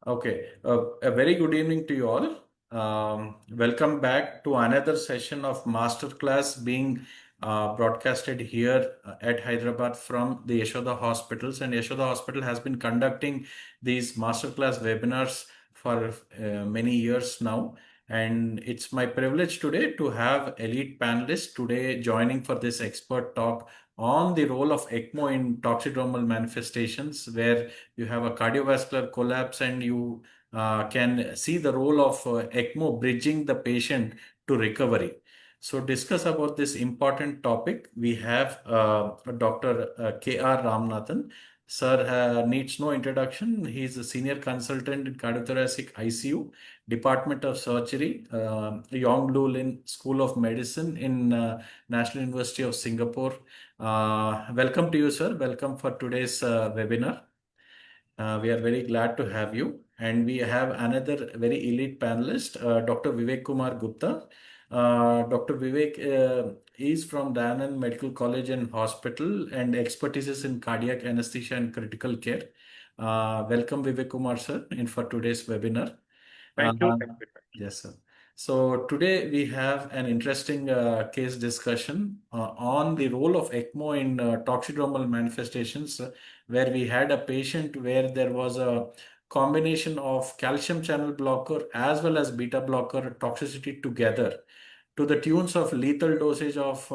Okay, a very good evening to you all. Welcome back to another session of masterclass being broadcasted here at Hyderabad from the Yashoda Hospitals. And Yashoda Hospital has been conducting these masterclass webinars for many years now. And it's my privilege today to have elite panelists today joining for this expert talk on the role of ECMO in toxidromal manifestations, where you have a cardiovascular collapse and you can see the role of ECMO bridging the patient to recovery. So discuss about this important topic. We have Dr. K.R. Ramanathan. Sir needs no introduction. He is a senior consultant in cardiothoracic ICU, Department of Surgery, Yongloo Lin School of Medicine in National University of Singapore. Welcome to you, sir. Welcome for today's webinar. We are very glad to have you. And we have another very elite panelist, Dr. Vivek Kumar Gupta. Dr. Vivek is from Danan Medical College and Hospital and expertise is in cardiac anesthesia and critical care. Welcome, Vivek Kumar, sir, in for today's webinar. Thank you. Uh, yes, sir. So today we have an interesting case discussion on the role of ECMO in toxidromal manifestations, where we had a patient where there was a combination of calcium channel blocker as well as beta blocker toxicity together to the tunes of lethal dosage of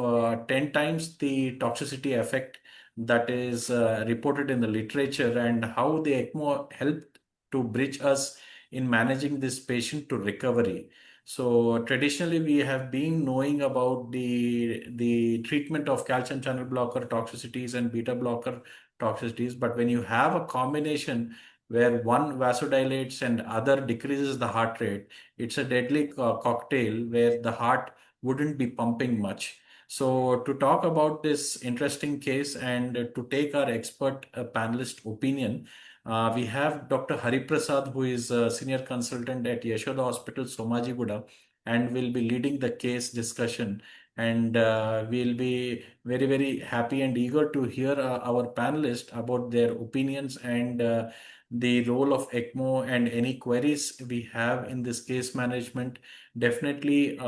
10 times the toxicity effect that is reported in the literature, and how the ECMO helped to bridge us in managing this patient to recovery. So traditionally, we have been knowing about the treatment of calcium channel blocker toxicities and beta blocker toxicities, but when you have a combination where one vasodilates and other decreases the heart rate, it's a deadly cocktail where the heart wouldn't be pumping much. So to talk about this interesting case and to take our expert panelist opinion, we have Dr. Hariprasad, who is a senior consultant at Yashoda Hospital, Somajiguda, and will be leading the case discussion. And we'll be very, very happy and eager to hear our panelists about their opinions and the role of ECMO and any queries we have in this case management. Definitely,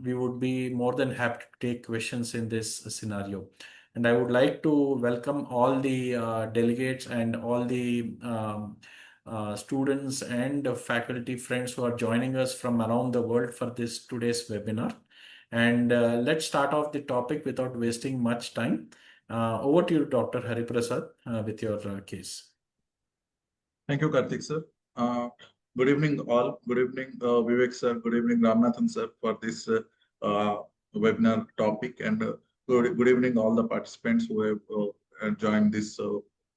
we would be more than happy to take questions in this scenario. And I would like to welcome all the delegates and all the students and faculty friends who are joining us from around the world for this today's webinar. And let's start off the topic without wasting much time. Over to you, Dr. Hariprasad, with your case. Thank you, Karthik sir. Good evening, all. Good evening, Vivek sir. Good evening, Ramanathan sir, for this webinar topic. And good evening, all the participants who have joined this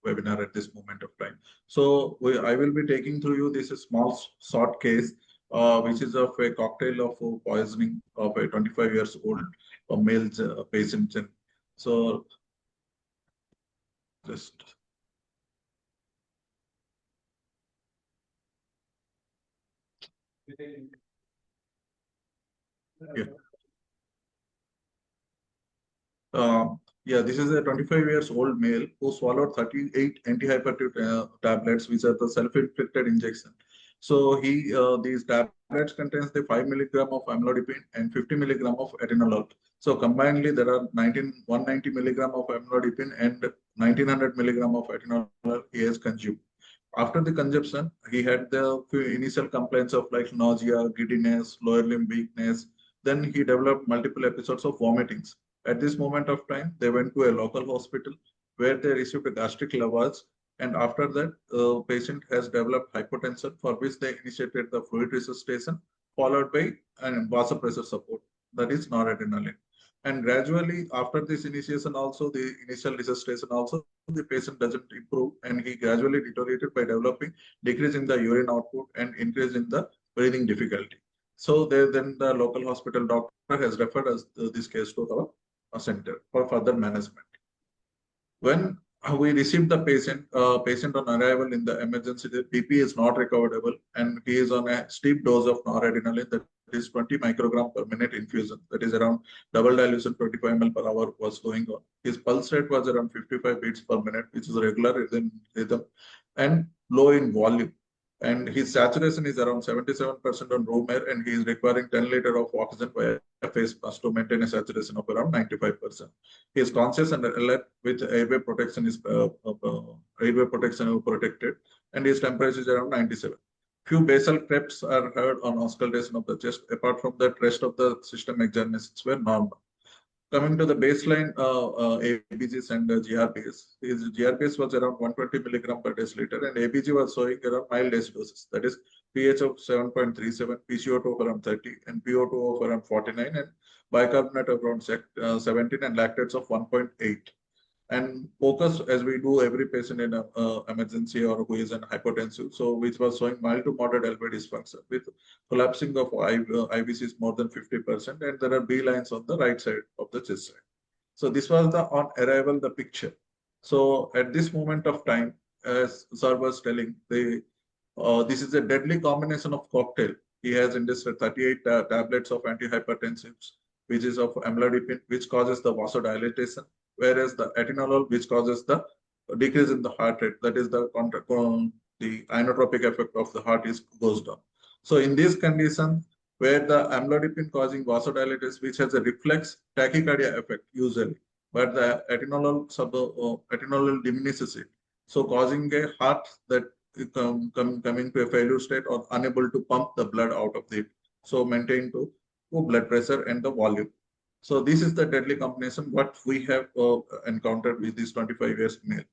webinar at this moment of time. So I will be taking through you this small short case, which is of a cocktail of poisoning of a 25 years old male patient. So just. Yeah. This is a 25 years old male who swallowed 38 antihypertensive tablets, which are the self-inflicted injection. So these tablets contains the 5 milligram of amlodipine and 50 milligram of atenolol. So combinedly, there are 190 milligram of amlodipine and 1900 milligram of atenolol he has consumed. After the consumption, he had the initial complaints of like nausea, giddiness, lower limb weakness. Then he developed multiple episodes of vomitings. At this moment of time, they went to a local hospital where they received a gastric lavage. And after that, the patient has developed hypotension, for which they initiated the fluid resuscitation, followed by an vasopressor support, that is noradrenaline. And gradually, after this initiation, also the initial resuscitation, also the patient doesn't improve, and he gradually deteriorated by developing decrease in the urine output and increase in the breathing difficulty. So then the local hospital doctor has referred us this case to our center for further management. When we received the patient on arrival in the emergency, the BP is not recoverable, and he is on a steep dose of noradrenaline, that is 20 microgram per minute infusion, that is around double dilution 25 ml per hour was going on. His pulse rate was around 55 beats per minute, which is regular in rhythm and low in volume. and his saturation is around 77% on room air, and he is requiring 10 liters of oxygen via face mask to maintain a saturation of around 95%. He is conscious and alert with airway protection airway protection protected, and his temperature is around 97. Few basal creps are heard on auscultation of the chest. Apart from that, rest of the system examinations were normal. Coming to the baseline ABGs and GRBs, his GRBs was around 120 milligram per deciliter, and ABG was showing around mild acidosis. That is pH of 7.37, PCO2 of around 30, and PO2 of around 49, and bicarbonate of around 17, and lactates of 1.8. And focus as we do every patient in a emergency or who is an hypotensive, so which was showing mild to moderate LV dysfunction with collapsing of IVCs more than 50%, and there are B lines on the right side of the chest side. So this was the on arrival the picture. So at this moment of time, as sir was telling, this is a deadly combination of cocktail. He has ingested 38 tablets of antihypertensives, which is of amlodipine, which causes the vasodilatation, whereas the atenolol, which causes the decrease in the heart rate, that is the inotropic effect of the heart is goes down. So in this condition, where the amlodipine causing vasodilatation, which has a reflex tachycardia effect usually, but the atenolol diminishes it, so causing a heart that coming to a failure state or unable to pump the blood out of it. So maintain to blood pressure and the volume. So this is the deadly combination what we have encountered with this 25 years male.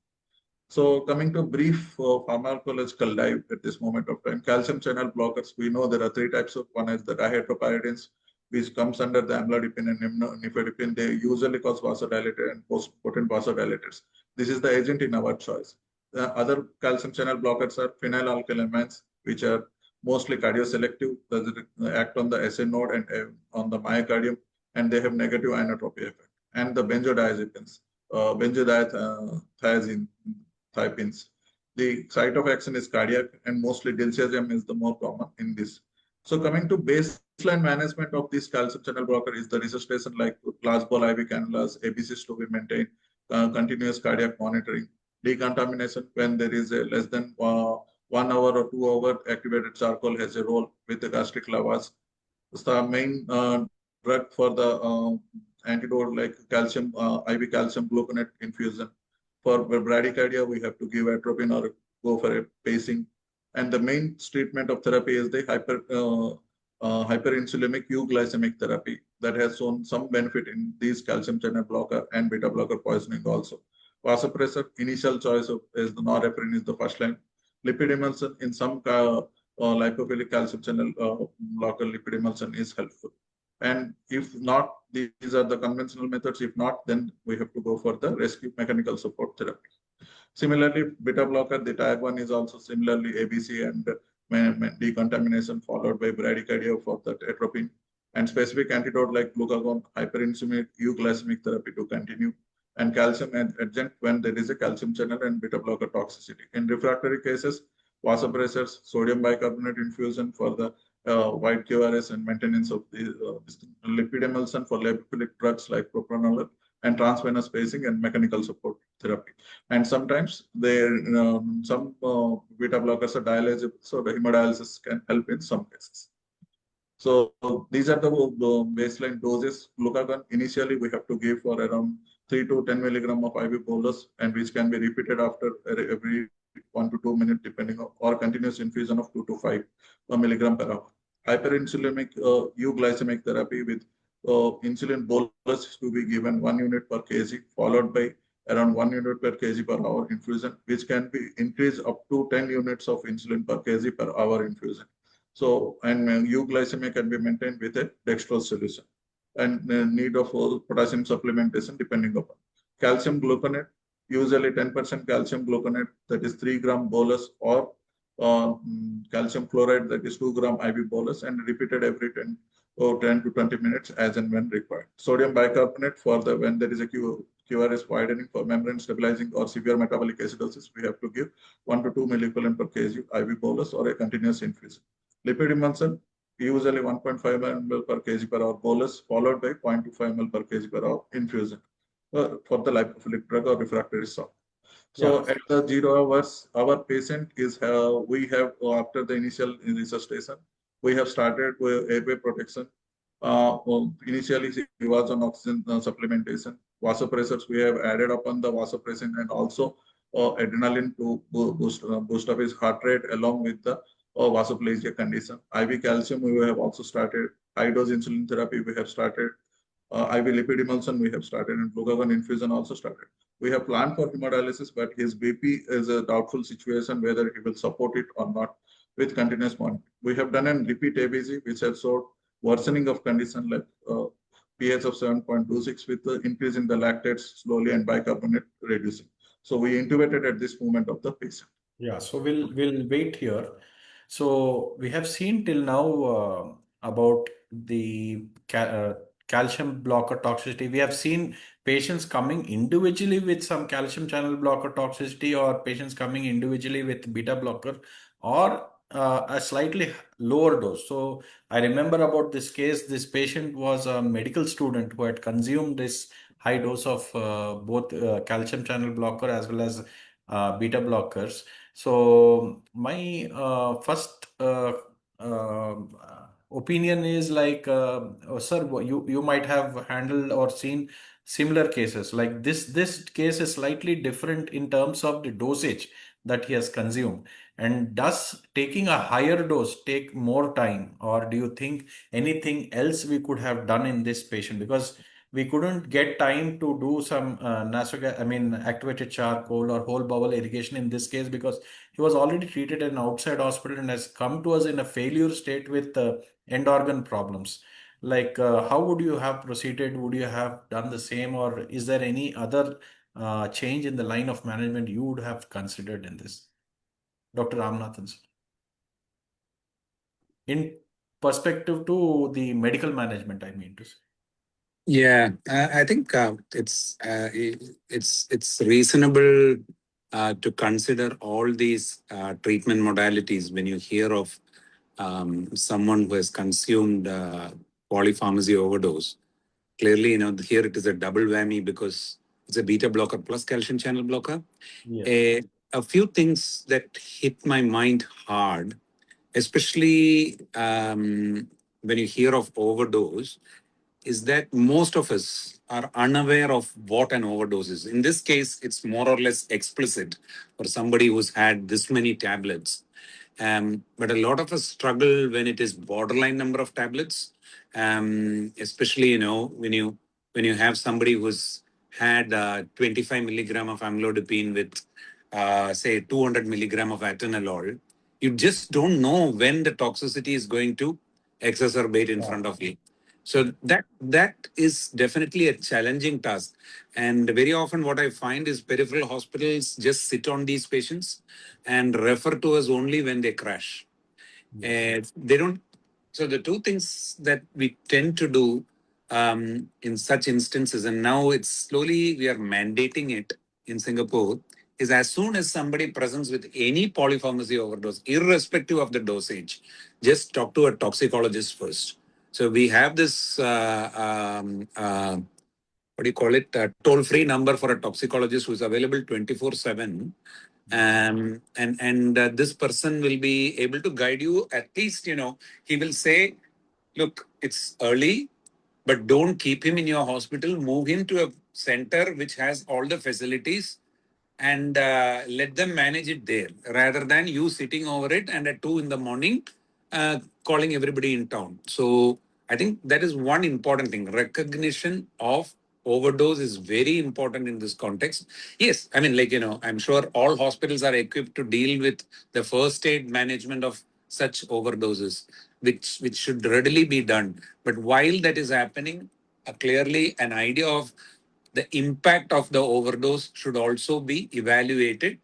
So coming to brief pharmacological dive at this moment of time, calcium channel blockers, we know there are three types of, one is the dihydropyridines, which comes under the amlodipine and nifedipine. They usually cause vasodilator and potent vasodilators. This is the agent in our choice. The other calcium channel blockers are phenylalkylamines, which are mostly cardioselective, act on the SA node and on the myocardium, and they have negative inotropy effect. And the benzodiazepines, benzodiazepines, thiophins. The site of action is cardiac, and mostly diltiazem is the more common in this. So coming to baseline management of this calcium channel blocker is the resuscitation like large ball IV cannulas, ABCs to be maintained, continuous cardiac monitoring, decontamination when there is a less than 1 hour or 2 hour activated charcoal has a role with the gastric lavage. The main drug for the antidote like calcium, IV calcium gluconate infusion. For bradycardia, we have to give atropine or go for a pacing. And the main treatment of therapy is the hyperinsulinic euglycemic therapy that has shown some benefit in these calcium channel blocker and beta blocker poisoning also. Vasopressor, initial choice is the norepinephrine is the first line. Lipid emulsion in some lipophilic calcium channel blocker lipid emulsion is helpful. And if not, these are the conventional methods. If not, then we have to go for the rescue mechanical support therapy. Similarly, beta blocker, the type 1 is also similarly ABC and decontamination followed by bradycardia for the atropine, and specific antidote like glucagon, hyperinsulinic euglycemic therapy to continue, and calcium adjunct when there is a calcium channel and beta blocker toxicity. In refractory cases, vasopressors, sodium bicarbonate infusion for the white QRS and maintenance of the lipid emulsion for lipophilic drugs like propranolol, and transvenous pacing and mechanical support therapy. And sometimes some beta blockers are dialysis, so the hemodialysis can help in some cases. So these are the baseline doses. Glucagon initially we have to give for around 3 to 10 milligram of IV bolus, and which can be repeated after every 1 to 2 minutes, depending on, or continuous infusion of 2 to 5 milligram per hour. Hyperinsulinic euglycemic therapy with insulin bolus to be given 1 unit per kg, followed by around 1 unit per kg per hour infusion, which can be increased up to 10 units of insulin per kg per hour infusion. So, and euglycemia can be maintained with a dextrose solution, and need of potassium supplementation depending upon. Calcium gluconate, usually 10% calcium gluconate, that is 3 gram bolus, or calcium chloride, that is 2 gram IV bolus, and repeated every 10 to 20 minutes as and when required. Sodium bicarbonate for the when there is a QRS widening for membrane stabilizing or severe metabolic acidosis, we have to give 1 to 2 milliequivalent per kg IV bolus or a continuous infusion. Lipid emulsion, usually 1.5 ml per kg per hour bolus, followed by 0.25 ml per kg per hour infusion for the lipophilic drug or refractory shock. Yeah. So at the 0 hours, our patient is, we have, after the initial resuscitation, we have started with airway protection. Initially, he was on oxygen supplementation. Vasopressors, we have added upon the vasopressin and also adrenaline to boost up his heart rate along with the vasoplegia condition. IV calcium, we have also started. High dose insulin therapy, we have started. IV lipid emulsion we have started, and glucagon infusion also started. We have planned for hemodialysis, but his BP is a doubtful situation whether he will support it or not with continuous monitoring. We have done a repeat ABG, which has showed worsening of condition like pH of 7.26 with the increase in the lactates slowly and bicarbonate reducing. So we intubated at this moment of the patient. Yeah, so we'll wait here. So we have seen till now about the calcium blocker toxicity. We have seen patients coming individually with some calcium channel blocker toxicity, or patients coming individually with beta blocker, or a slightly lower dose. So I remember about this case. This patient was a medical student who had consumed this high dose of both calcium channel blocker as well as beta blockers. So my first opinion is like, sir, you might have handled or seen similar cases. Like this case is slightly different in terms of the dosage that he has consumed. And does taking a higher dose take more time, or do you think anything else we could have done in this patient? Because we couldn't get time to do some nasogas, I mean, activated charcoal or whole bowel irrigation in this case, because he was already treated in an outside hospital and has come to us in a failure state with end organ problems. Like, how would you have proceeded? Would you have done the same, or is there any other change in the line of management you would have considered in this, Dr. Ramnathan, sir? In perspective to the medical management, I mean to say. Yeah, I think it's reasonable to consider all these treatment modalities when you hear of someone who has consumed polypharmacy overdose. Clearly, here it is a double whammy because it's a beta blocker plus calcium channel blocker. Yes. A few things that hit my mind hard, especially when you hear of overdose, is that most of us are unaware of what an overdose is. In this case, it's more or less explicit for somebody who's had this many tablets. But a lot of us struggle when it is borderline number of tablets, especially when you have somebody who's had 25 milligram of amlodipine with say 200 milligram of atenolol. You just don't know when the toxicity is going to exacerbate in Yeah. front of you. So that is definitely a challenging task. And very often what I find is peripheral hospitals just sit on these patients and refer to us only when they crash. Yes. They don't. So the two things that we tend to do in such instances, and now it's slowly we are mandating it in Singapore, is as soon as somebody presents with any polypharmacy overdose, irrespective of the dosage, just talk to a toxicologist first. So we have this what do you call it? Toll-free number for a toxicologist who is available 24/7. And this person will be able to guide you. At least, he will say, look, it's early, but don't keep him in your hospital. Move him to a center which has all the facilities and let them manage it there rather than you sitting over it and at 2 in the morning calling everybody in town. So I think that is one important thing. Recognition of overdose is very important in this context. Yes, I mean, I'm sure all hospitals are equipped to deal with the first aid management of such overdoses, which should readily be done. But while that is happening, clearly an idea of the impact of the overdose should also be evaluated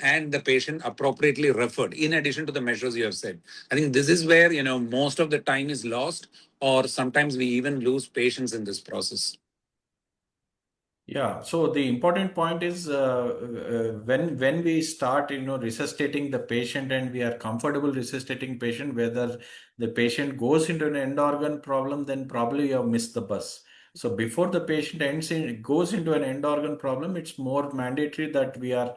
and the patient appropriately referred in addition to the measures you have said. I think this is where most of the time is lost, or sometimes we even lose patients in this process. Yeah, so the important point is when we start, resuscitating the patient and we are comfortable resuscitating patient, whether the patient goes into an end organ problem, then probably you have missed the bus. So before the patient goes into an end organ problem, it's more mandatory that we are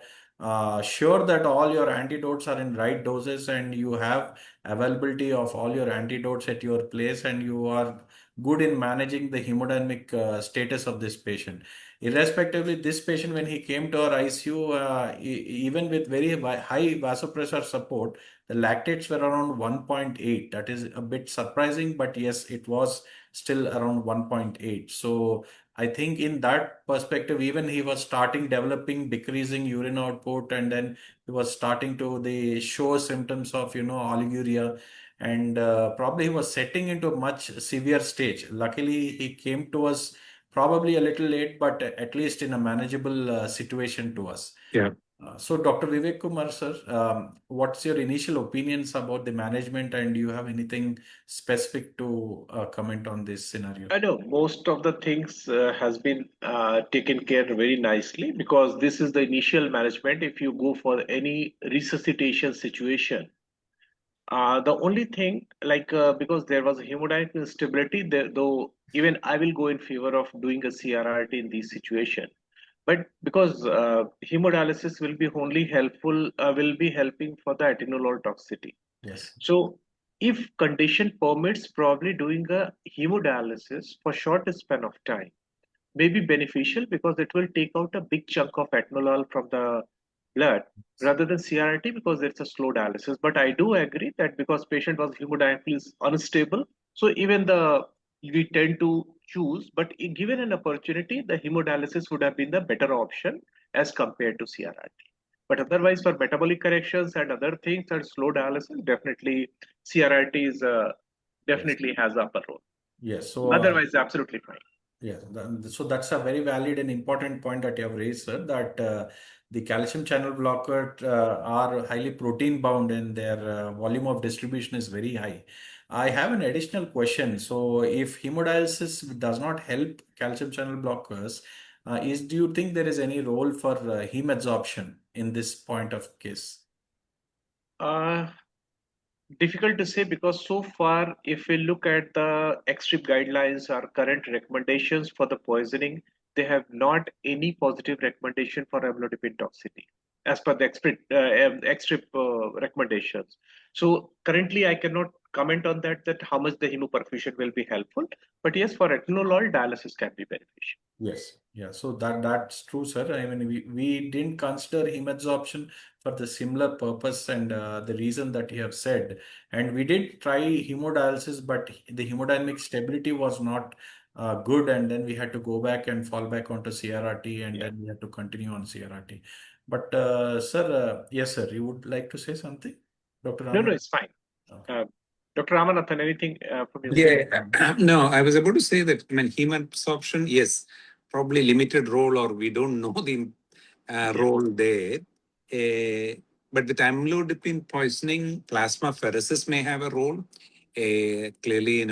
sure that all your antidotes are in right doses and you have availability of all your antidotes at your place and you are good in managing the hemodynamic status of this patient. Irrespectively, this patient, when he came to our ICU, even with very high vasopressor support, the lactates were around 1.8. That is a bit surprising, but yes, it was still around 1.8. So I think in that perspective, even he was starting developing decreasing urine output, and then he was starting to the show symptoms of oliguria, and probably he was setting into a much severe stage. Luckily, he came to us probably a little late, but at least in a manageable situation to us. Yeah. So, Dr. Vivek Kumar, sir, what's your initial opinions about the management, and do you have anything specific to comment on this scenario? I know most of the things has been taken care very nicely because this is the initial management. If you go for any resuscitation situation, the only thing because there was a hemodynamic instability, there, though even I will go in favor of doing a CRRT in this situation. But because hemodialysis will be only helpful, will be helping for the atenolol toxicity. Yes. So if condition permits, probably doing a hemodialysis for short span of time may be beneficial because it will take out a big chunk of atenolol from the blood rather than CRT because it's a slow dialysis. But I do agree that because patient was hemodynamically unstable, so even the we tend to choose, but given an opportunity, the hemodialysis would have been the better option as compared to CRT. But otherwise, for metabolic corrections and other things and slow dialysis, definitely CRT is Yes. definitely has the upper role. Yes. So, Otherwise, absolutely fine. yeah, so that's a very valid and important point that you have raised, sir, that the calcium channel blocker are highly protein bound and their volume of distribution is very high. I have an additional question. So, if hemodialysis does not help calcium channel blockers, do you think there is any role for heme absorption in this point of case? Uh, Difficult to say because so far, if we look at the extreme guidelines or current recommendations for the poisoning, they have not any positive recommendation for amlodipine toxicity as per the extreme recommendations. So currently, I cannot comment on that how much the hemoperfusion will be helpful. But yes, for atenolol, dialysis can be beneficial. Yes, yeah. So that's true, sir. I mean, we didn't consider heme absorption for the similar purpose and the reason that you have said. And we did try hemodialysis, but the hemodynamic stability was not good. And then we had to go back and fall back onto CRRT, and Yeah. then we had to continue on CRRT. But, sir, yes, sir, you would like to say something, Dr. No, no, Raman? it's fine. Okay. Dr. Ramanathan, anything from your side? Yeah, no, I was about to say that, I mean, heme absorption, yes, probably limited role, or we don't know the Yeah. role there. But with amlodipine poisoning, plasmapheresis may have a role. Clearly,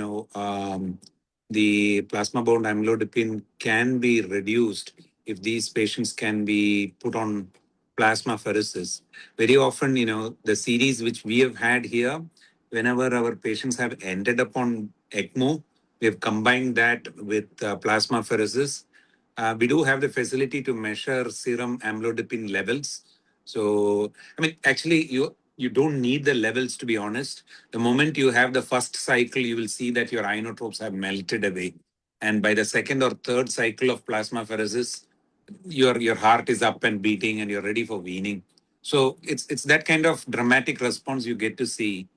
the plasma-bound amlodipine can be reduced if these patients can be put on plasmapheresis. Very often, the series which we have had here, whenever our patients have ended up on ECMO, we have combined that with plasmapheresis. We do have the facility to measure serum amlodipine levels. So, I mean, actually, you don't need the levels, to be honest. The moment you have the first cycle, you will see that your inotropes have melted away. And by the second or third cycle of plasmapheresis, your heart is up and beating and you're ready for weaning. So it's that kind of dramatic response you get to see.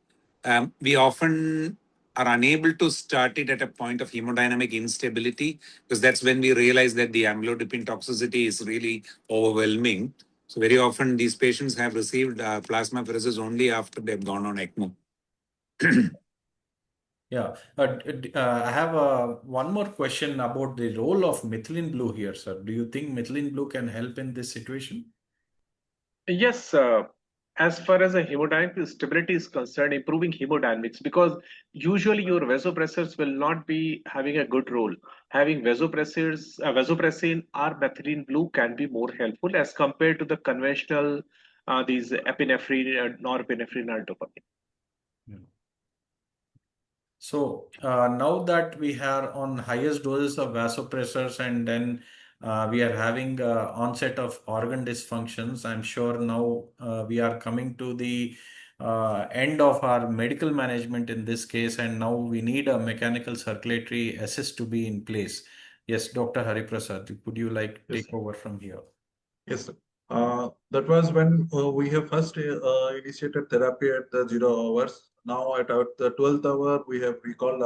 We often are unable to start it at a point of hemodynamic instability because that's when we realize that the amlodipine toxicity is really overwhelming. So very often these patients have received plasmapheresis only after they've gone on ECMO. Yeah, I have one more question about the role of methylene blue here, sir. Do you think methylene blue can help in this situation? Yes, as far as the hemodynamic stability is concerned, improving hemodynamics, because usually your vasopressors will not be having a good role. Having vasopressin or methylene blue can be more helpful as compared to the conventional these epinephrine, norepinephrine, or dopamine. Yeah. So now that we are on highest doses of vasopressors and then we are having onset of organ dysfunctions, I'm sure now we are coming to the end of our medical management in this case, and now we need a mechanical circulatory assist to be in place. Yes, Dr. Hariprasad, could you like Yes, take sir. over from here? Yes, sir. That was when we have first initiated therapy at the 0 hours. Now at the 12th hour, we have recalled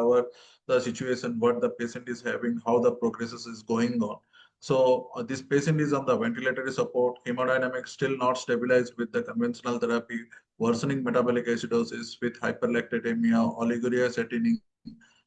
the situation, what the patient is having, how the progress is going on. So this patient is on the ventilatory support, hemodynamic still not stabilized with the conventional therapy, worsening metabolic acidosis with hyperlactatemia, oliguria setting,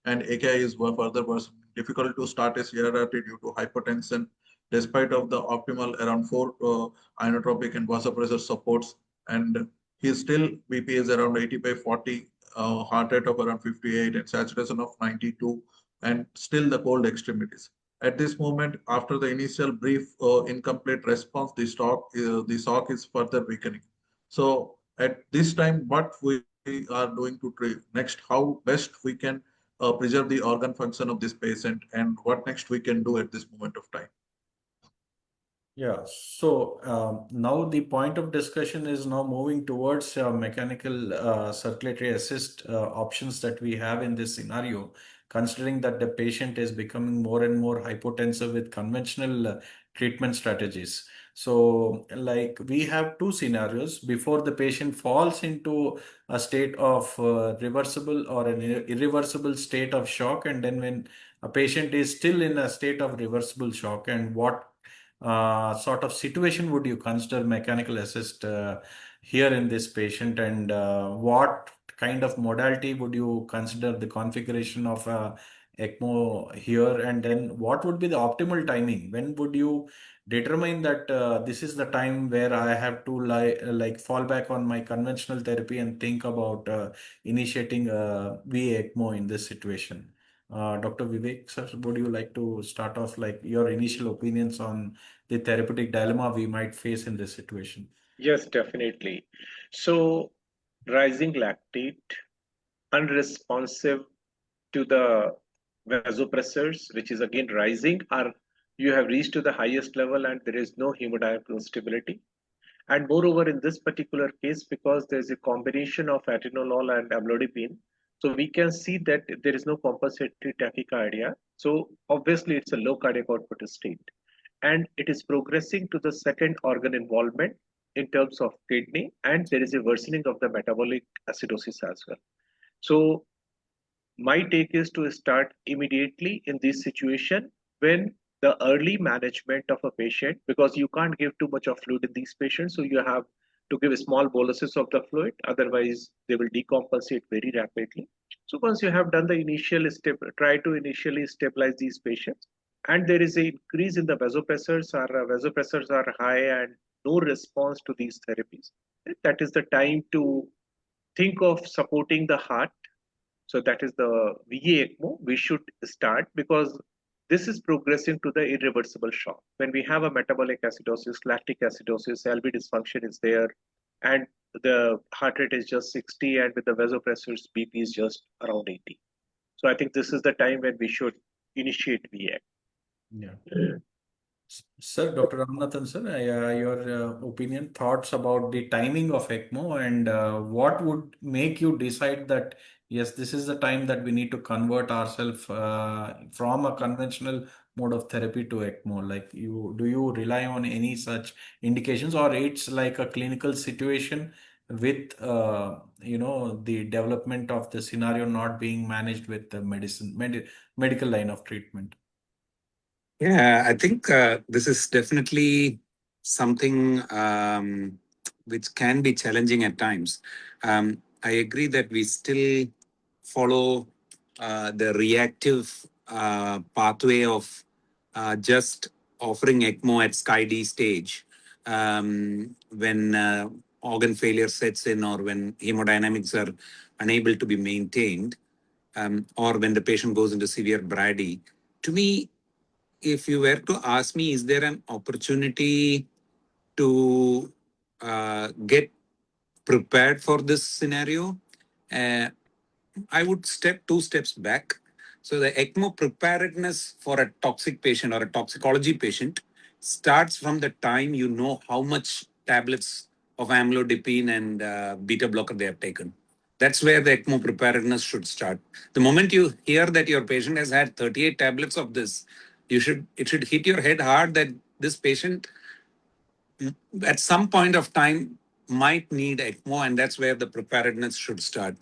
and AKI is further worse. Difficult to start a CRRT due to hypertension despite of the optimal around 4 inotropic and vasopressor supports, and his still BP is around 80 by 40, heart rate of around 58 and saturation of 92, and still the cold extremities. At this moment, after the initial brief incomplete response, the shock is further weakening. So at this time, what we are doing to treat next, how best we can preserve the organ function of this patient, and what next we can do at this moment of time. Yeah, so now the point of discussion is now moving towards mechanical circulatory assist options that we have in this scenario, considering that the patient is becoming more and more hypotensive with conventional treatment strategies. So, like we have two scenarios before the patient falls into a state of reversible or an irreversible state of shock, and then when a patient is still in a state of reversible shock, and what sort of situation would you consider mechanical assist here in this patient, and what kind of modality would you consider the configuration of ECMO here, and then what would be the optimal timing? When would you determine that this is the time where I have to like fall back on my conventional therapy and think about initiating VA-ECMO in this situation? Dr. Vivek, sir, would you like to start off like your initial opinions on the therapeutic dilemma we might face in this situation? Yes, definitely. So, rising lactate, unresponsive to the vasopressors, which is again rising, or you have reached to the highest level and there is no hemodynamic stability. And moreover, in this particular case, because there's a combination of atenolol and amlodipine, so we can see that there is no compensatory tachycardia. So obviously, it's a low cardiac output state, and it is progressing to the second organ involvement in terms of kidney, and there is a worsening of the metabolic acidosis as well. So my take is to start immediately in this situation when the early management of a patient, because you can't give too much of fluid in these patients, so you have to give small boluses of the fluid, otherwise they will decompensate very rapidly. So once you have done the initial step, try to initially stabilize these patients, and there is an increase in the vasopressors are high and no response to these therapies, that is the time to think of supporting the heart. So that is the VA-ECMO we should start, because this is progressing to the irreversible shock. When we have a metabolic acidosis, lactic acidosis, LV dysfunction is there, and the heart rate is just 60, and with the vasopressors, BP is just around 80. So I think this is the time when we should initiate VA. Yeah. Sir, Dr. Ramanathan, sir, your opinion, thoughts about the timing of ECMO, and what would make you decide that, yes, this is the time that we need to convert ourselves from a conventional mode of therapy to ECMO? Like, do you rely on any such indications, or it's like a clinical situation with, the development of the scenario not being managed with the medical line of treatment? Yeah, I think this is definitely something which can be challenging at times. I agree that we still follow the reactive pathway of just offering ECMO at SCID stage when organ failure sets in, or when hemodynamics are unable to be maintained, or when the patient goes into severe brady. To me, if you were to ask me, is there an opportunity to get prepared for this scenario? I would step 2 steps back. So the ECMO preparedness for a toxic patient or a toxicology patient starts from the time you know how much tablets of amlodipine and beta blocker they have taken. That's where the ECMO preparedness should start. The moment you hear that your patient has had 38 tablets of this, it should hit your head hard that this patient at some point of time might need ECMO, and that's where the preparedness should start.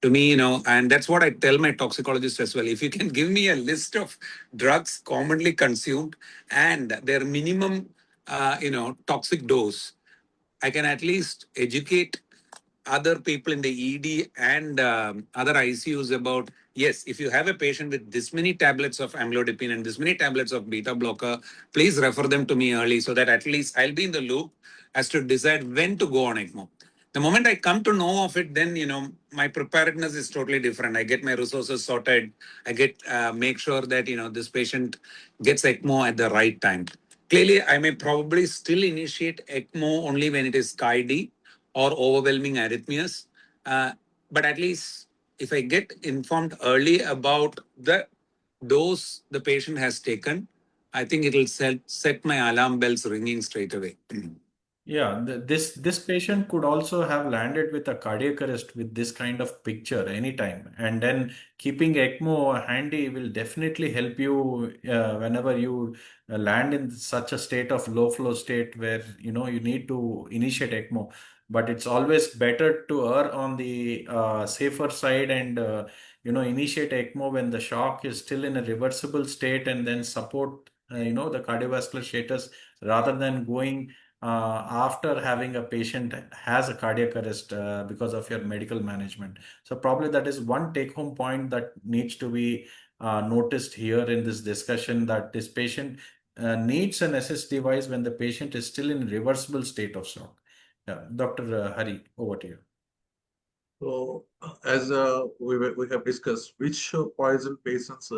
To me, and that's what I tell my toxicologist as well. If you can give me a list of drugs commonly consumed and their minimum, toxic dose, I can at least educate other people in the ED and other ICUs about, yes, if you have a patient with this many tablets of amlodipine and this many tablets of beta blocker, please refer them to me early so that at least I'll be in the loop as to decide when to go on ECMO. The moment I come to know of it, then, my preparedness is totally different. I get my resources sorted. I make sure that, this patient gets ECMO at the right time. Clearly, I may probably still initiate ECMO only when it is SCID or overwhelming arrhythmias. But at least if I get informed early about the dose the patient has taken, I think it'll set my alarm bells ringing straight away. Yeah, this patient could also have landed with a cardiac arrest with this kind of picture anytime, and then keeping ECMO handy will definitely help you whenever you land in such a state of low flow state where you need to initiate ECMO. But it's always better to err on the safer side and initiate ECMO when the shock is still in a reversible state, and then support the cardiovascular status rather than going after having a patient has a cardiac arrest because of your medical management. So probably that is one take-home point that needs to be noticed here in this discussion, that this patient needs an assist device when the patient is still in reversible state of shock. Yeah, Dr. Hari, over to you. So, as we have discussed, which poison patients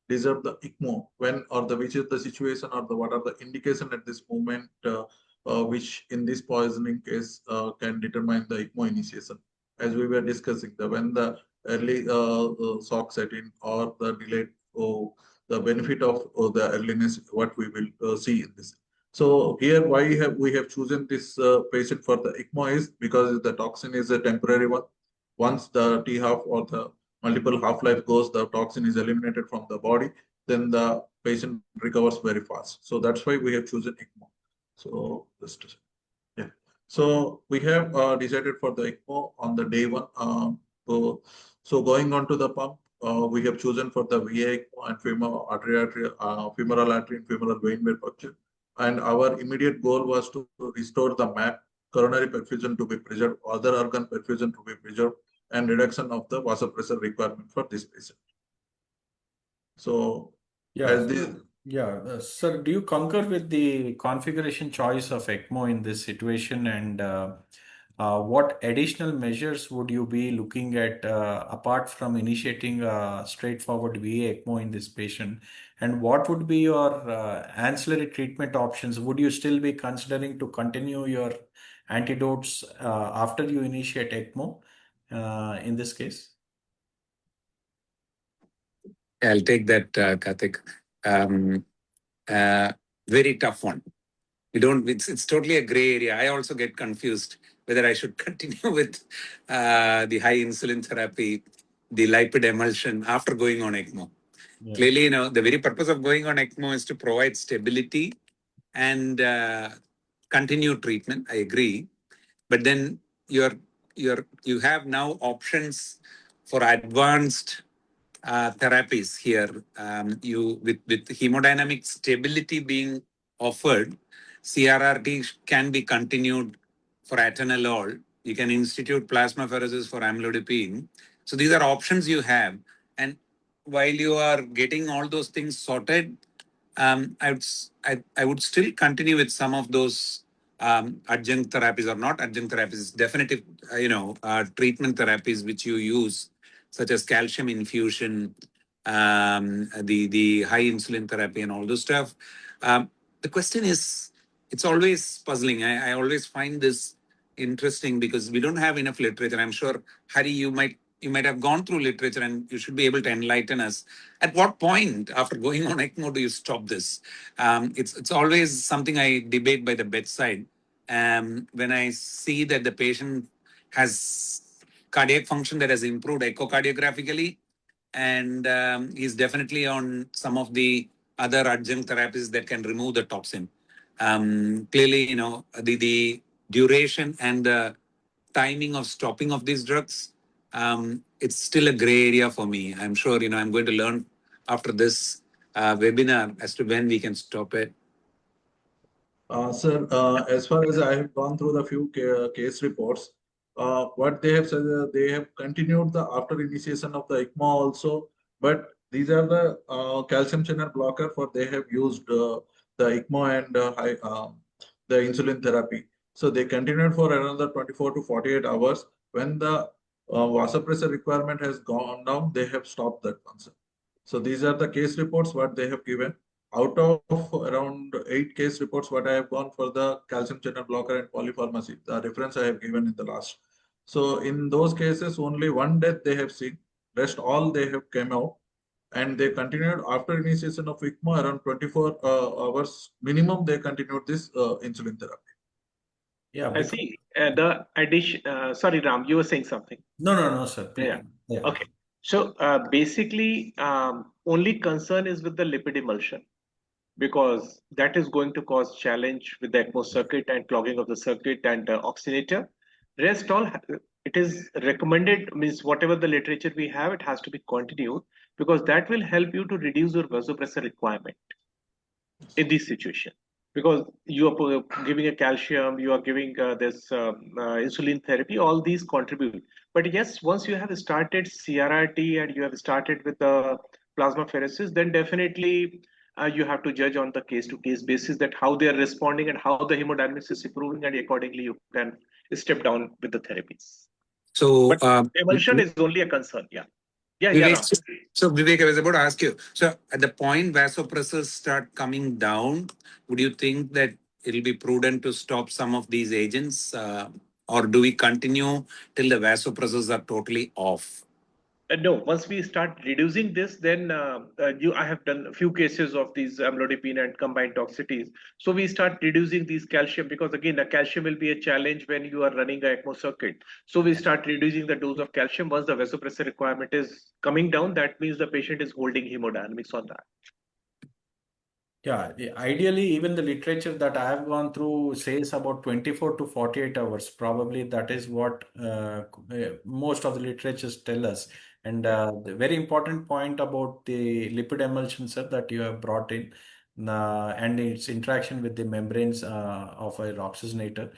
deserve the ECMO when, or which is the situation, or what are the indication at this moment, which in this poisoning case can determine the ECMO initiation. As we were discussing, when the early shock set in or the delayed, the benefit of the earliness, what we will see in this. So here, why we have chosen this patient for the ECMO is because the toxin is a temporary one. Once the T half or the multiple half-life goes, the toxin is eliminated from the body, then the patient recovers very fast. So that's why we have chosen ECMO. So just yeah. So we have decided for the ECMO on the day one. So going on to the pump, we have chosen for the VA-ECMO and femoral artery and femoral vein perfusion. And our immediate goal was to restore the MAP, coronary perfusion to be preserved, other organ perfusion to be preserved, and reduction of the vasopressor requirement for this patient. So, as this. Sir, do you concur with the configuration choice of ECMO in this situation, and what additional measures would you be looking at apart from initiating a straightforward VA-ECMO in this patient? And what would be your ancillary treatment options? Would you still be considering to continue your antidotes after you initiate ECMO in this case? I'll take that, Karthik. Very tough one. It's totally a gray area. I also get confused whether I should continue with the high insulin therapy, the lipid emulsion after going on ECMO. Yeah. Clearly, the very purpose of going on ECMO is to provide stability and continue treatment. I agree. But then you have now options for advanced therapies here. With hemodynamic stability being offered, CRRT can be continued for atenolol. You can institute plasmapheresis for amlodipine. So these are options you have. And while you are getting all those things sorted, I would still continue with some of those adjunct therapies, or not adjunct therapies, definitive, treatment therapies which you use, such as calcium infusion, the high insulin therapy, and all those stuff. The question is, it's always puzzling. I always find this interesting because we don't have enough literature. I'm sure, Hari, you might you might have gone through literature and you should be able to enlighten us. At what point, after going on ECMO, do you stop this? It's always something I debate by the bedside. When I see that the patient has cardiac function that has improved echocardiographically, and he's definitely on some of the other adjunct therapies that can remove the toxin. Clearly, the duration and the timing of stopping of these drugs, it's still a gray area for me. I'm sure, I'm going to learn after this webinar as to when we can stop it. Sir, as far as I have gone through the few case reports, what they have said, they have continued the after initiation of the ECMO also, but these are the calcium channel blocker for they have used the ECMO and the insulin therapy. So they continued for another 24 to 48 hours. When the vasopressor requirement has gone down, they have stopped that one, sir. So these are the case reports what they have given. Out of around 8 case reports, what I have gone for the calcium channel blocker and polypharmacy, the reference I have given in the last. So in those cases, only one death they have seen. Rest all they have came out, and they continued after initiation of ECMO around 24 hours minimum. They continued this insulin therapy. Yeah, I because see. The addition, sorry, Ram, you were saying something. no, sir. Yeah. Yeah. Okay. So basically, only concern is with the lipid emulsion because that is going to cause challenge with the ECMO circuit and clogging of the circuit and oxygenator. Rest all, it is recommended, means whatever the literature we have, it has to be continued because that will help you to reduce your vasopressor requirement in this situation because you are giving a calcium, you are giving this insulin therapy, all these contribute. But yes, once you have started CRRT and you have started with the plasmapheresis, then definitely you have to judge on the case to case basis that how they are responding and how the hemodynamics is improving, and accordingly you can step down with the therapies. So, But emulsion is only a concern. Yeah. Yeah, Vivek, Ram. so Vivek, I was about to ask you. So at the point vasopressors start coming down, would you think that it'll be prudent to stop some of these agents, or do we continue till the vasopressors are totally off? No, once we start reducing this, then I have done a few cases of these amlodipine and combined toxicities. So we start reducing these calcium because again, the calcium will be a challenge when you are running a ECMO circuit. So we start reducing the dose of calcium. Once the vasopressor requirement is coming down, that means the patient is holding hemodynamics on that. Yeah, ideally, even the literature that I have gone through says about 24 to 48 hours. Probably that is what most of the literatures tell us. And the very important point about the lipid emulsion, sir, that you have brought in, and its interaction with the membranes of our oxygenator.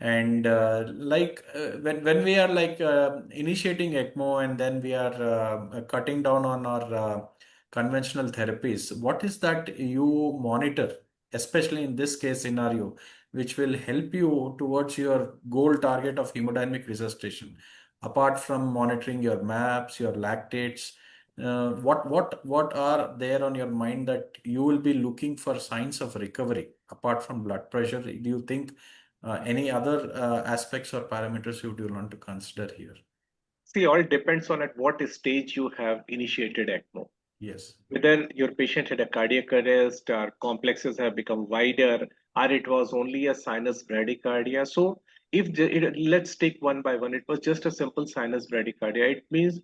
And when we are initiating ECMO and then we are cutting down on our conventional therapies, what is that you monitor, especially in this case scenario, which will help you towards your goal target of hemodynamic resuscitation? Apart from monitoring your maps, your lactates, what are there on your mind that you will be looking for signs of recovery apart from blood pressure? Do you think any other aspects or parameters you would want to consider here? See, all depends on at what stage you have initiated ECMO. Yes. Whether your patient had a cardiac arrest or complexes have become wider or it was only a sinus bradycardia. So let's take one by one. It was just a simple sinus bradycardia. It means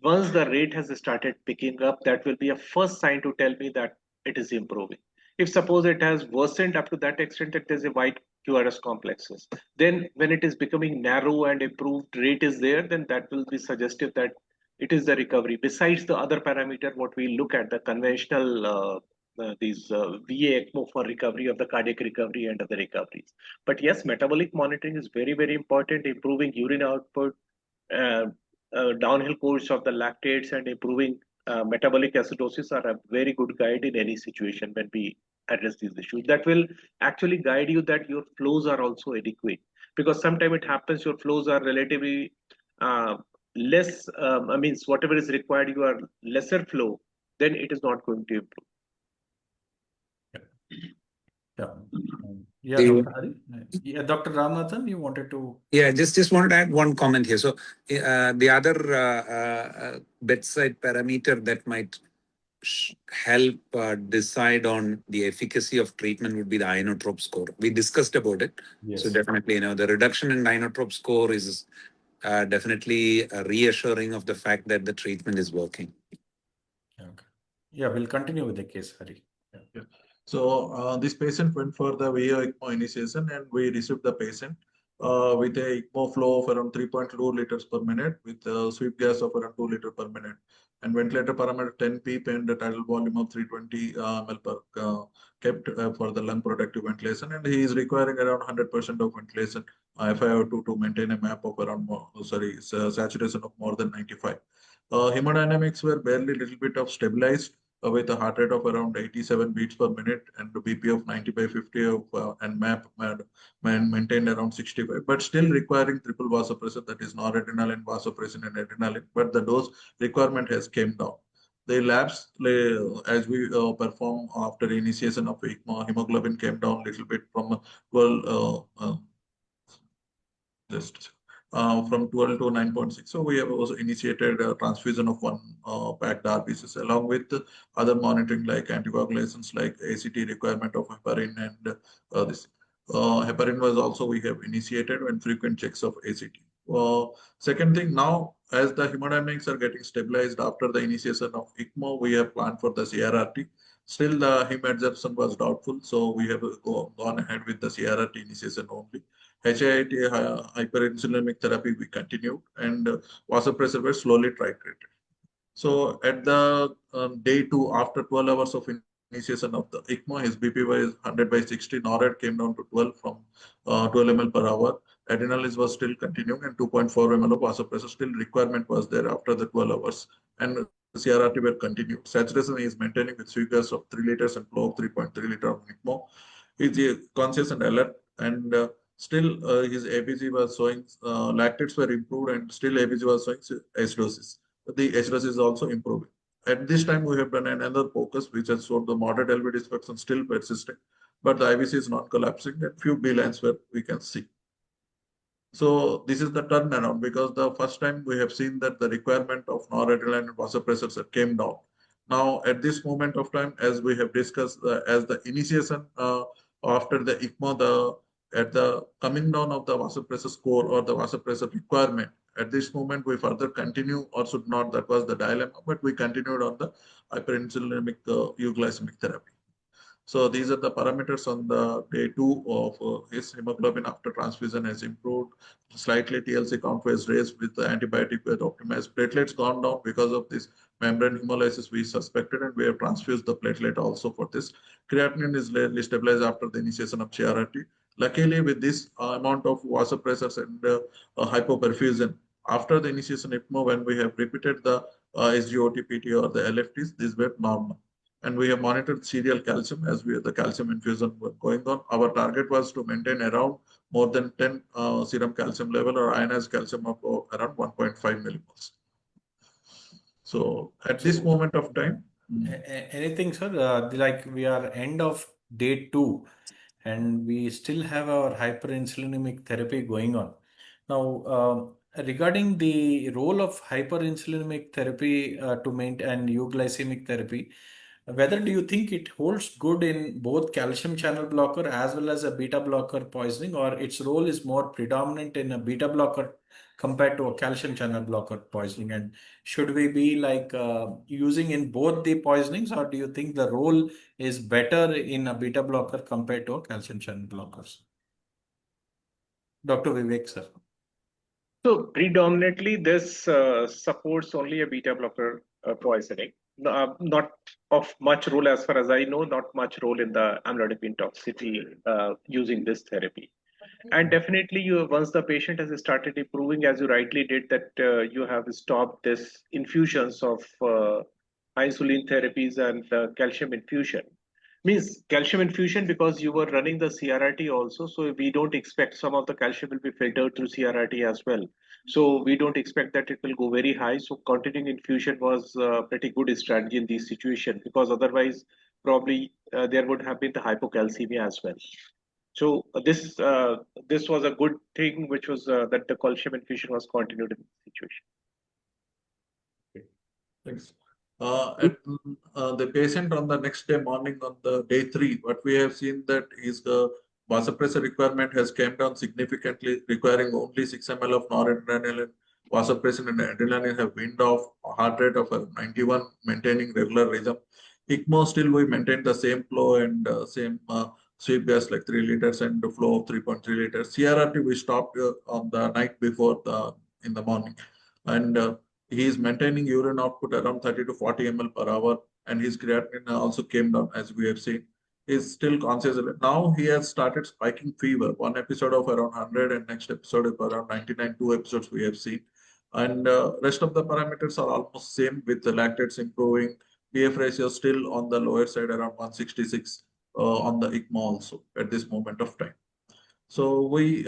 once the rate has started picking up, that will be a first sign to tell me that it is improving. If suppose it has worsened up to that extent that there's a wide QRS complexes, then when it is becoming narrow and improved rate is there, then that will be suggestive that it is the recovery. Besides the other parameter, what we look at the conventional these VA-ECMO for recovery of the cardiac recovery and other recoveries. But yes, metabolic monitoring is very, very important. Improving urine output, uh, downhill course of the lactates and improving metabolic acidosis are a very good guide in any situation when we address these issues. That will actually guide you that your flows are also adequate because sometimes it happens your flows are relatively less, I mean, whatever is required, you are lesser flow, then it is not going to improve. Yeah. Yeah, Dr. Hari. Yeah, Dr. Ramanathan, you wanted to. Yeah, just wanted to add one comment here. So the other bedside parameter that might help decide on the efficacy of treatment would be the inotrope score. We discussed about it. So Yes. definitely, the reduction in inotrope score is definitely reassuring of the fact that the treatment is working. Okay. Yeah, we'll continue with the case, Hari. Yeah. So this patient went for the VA-ECMO initiation, and we received the patient with a ECMO flow of around 3.2 liters per minute with a sweep gas of around 2 liters per minute, and ventilator parameter 10 pp and the tidal volume of 320 ml per kept for the lung productive ventilation, and he is requiring around 100% of ventilation FiO2 to maintain a map of around saturation of more than 95. Hemodynamics were barely little bit of stabilized with a heart rate of around 87 beats per minute and a BP of 90 by 50 of, and MAP maintained around 65, but still requiring triple vasopressin, that is noradrenaline, vasopressin, and adrenaline. But the dose requirement has came down. The labs, as we perform after initiation of ECMO, hemoglobin came down a little bit from 12. Just from 12 to 9.6. So we have also initiated a transfusion of one packed RBCs along with other monitoring like anticoagulations like ACT requirement of heparin and this. Heparin was also we have initiated and frequent checks of ACT. Second thing, now as the hemodynamics are getting stabilized after the initiation of ECMO, we have planned for the CRRT. Still, the hem adsorption was doubtful, so we have gone ahead with the CRRT initiation only. HIIT hyperinsulinemic therapy we continued, and vasopressor were slowly titrated. So at the day 2, after 12 hours of initiation of the ECMO, his BP was 100 by 60. NORAD came down to 12 from 12 ml per hour. Adrenalis was still continuing, and 2.4 ml of vasopressor still requirement was there after the 12 hours. And CRRT were continued. Saturation is maintaining with figures of 3 liters and flow of 3.3 liter of ECMO. He's conscious and alert, and still his ABG was showing lactates were improved, and still ABG was showing acidosis. The acidosis is also improving. At this time, we have done another focus which has shown the moderate LV dysfunction still persisting, but the IVC is not collapsing, and few B lines where we can see. So this is the turnaround, because the first time we have seen that the requirement of noradrenaline and vasopressors came down. Now, at this moment of time, as we have discussed, as the initiation after the ECMO, at the coming down of the vasopressor score or the vasopressor requirement, at this moment we further continue or should not. That was the dilemma, but we continued on the hyperinsulinemic euglycemic therapy. So these are the parameters on the day 2 of his hemoglobin after transfusion has improved. Slightly TLC count was raised with the antibiotic with optimized. Platelets gone down because of this membrane hemolysis we suspected, and we have transfused the platelet also for this. Creatinine is rarely stabilized after the initiation of CRRT. Luckily, with this amount of vasopressors and hypoperfusion, after the initiation of ECMO, when we have repeated the SGOT-PT or the LFTs, these were normal. And we have monitored serial calcium as the calcium infusion were going on. Our target was to maintain around more than 10 serum calcium level or ionized calcium of around 1.5 millimoles. So at this moment of time, anything, sir? Like we are end of day 2, and we still have our hyperinsulinemic therapy going on. Now, regarding the role of hyperinsulinemic therapy to maintain euglycemic therapy, whether do you think it holds good in both calcium channel blocker as well as a beta blocker poisoning, or its role is more predominant in a beta blocker compared to a calcium channel blocker poisoning? And should we be like using in both the poisonings, or do you think the role is better in a beta blocker compared to a calcium channel blockers? Dr. Vivek, sir. So predominantly this supports only a beta blocker poisoning. Not of much role, as far as I know, not much role in the amlodipine toxicity using this therapy. And definitely, once the patient has started improving, as you rightly did, that you have stopped this infusions of insulin therapies and calcium infusion. Means calcium infusion, because you were running the CRRT also, so we don't expect some of the calcium will be filtered through CRRT as well. So we don't expect that it will go very high. So continuing infusion was a pretty good strategy in this situation, because otherwise probably there would have been the hypocalcemia as well. So this was a good thing, which was that the calcium infusion was continued in this situation. Thanks. The patient on the next day morning on the day 3, what we have seen that his vasopressor requirement has came down significantly, requiring only 6 ml of noradrenaline. Vasopressin and adrenaline have weaned off, heart rate of 91, maintaining regular rhythm. ECMO still we maintain the same flow and same sweep gas like 3 liters and the flow of 3.3 liters. CRRT we stopped on the night before in the morning. And he is maintaining urine output around 30 to 40 ml per hour, and his creatinine also came down as we have seen. He's still conscious. Now he has started spiking fever. One episode of around 100, and next episode of around 99. 2 episodes we have seen, and rest of the parameters are almost same with the lactates improving. PF ratio still on the lower side around 166 on the ECMO also at this moment of time. So we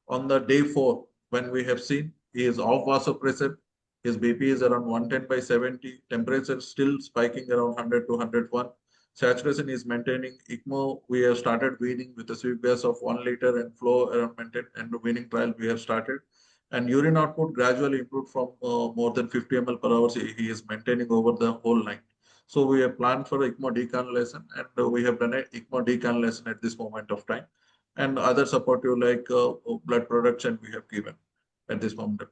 on the day 4, when we have seen he is off vasopressor, his BP is around 110/70, temperature still spiking around 100 to 101. Saturation is maintaining. ECMO, we have started weaning with a sweep gas of 1 liter and flow around maintain, and the weaning trial we have started. And urine output gradually improved from more than 50 ml per hour. He is maintaining over the whole night. So we have planned for ECMO decannulation, and we have done a ECMO decannulation at this moment of time, and other supportive like blood production we have given at this moment.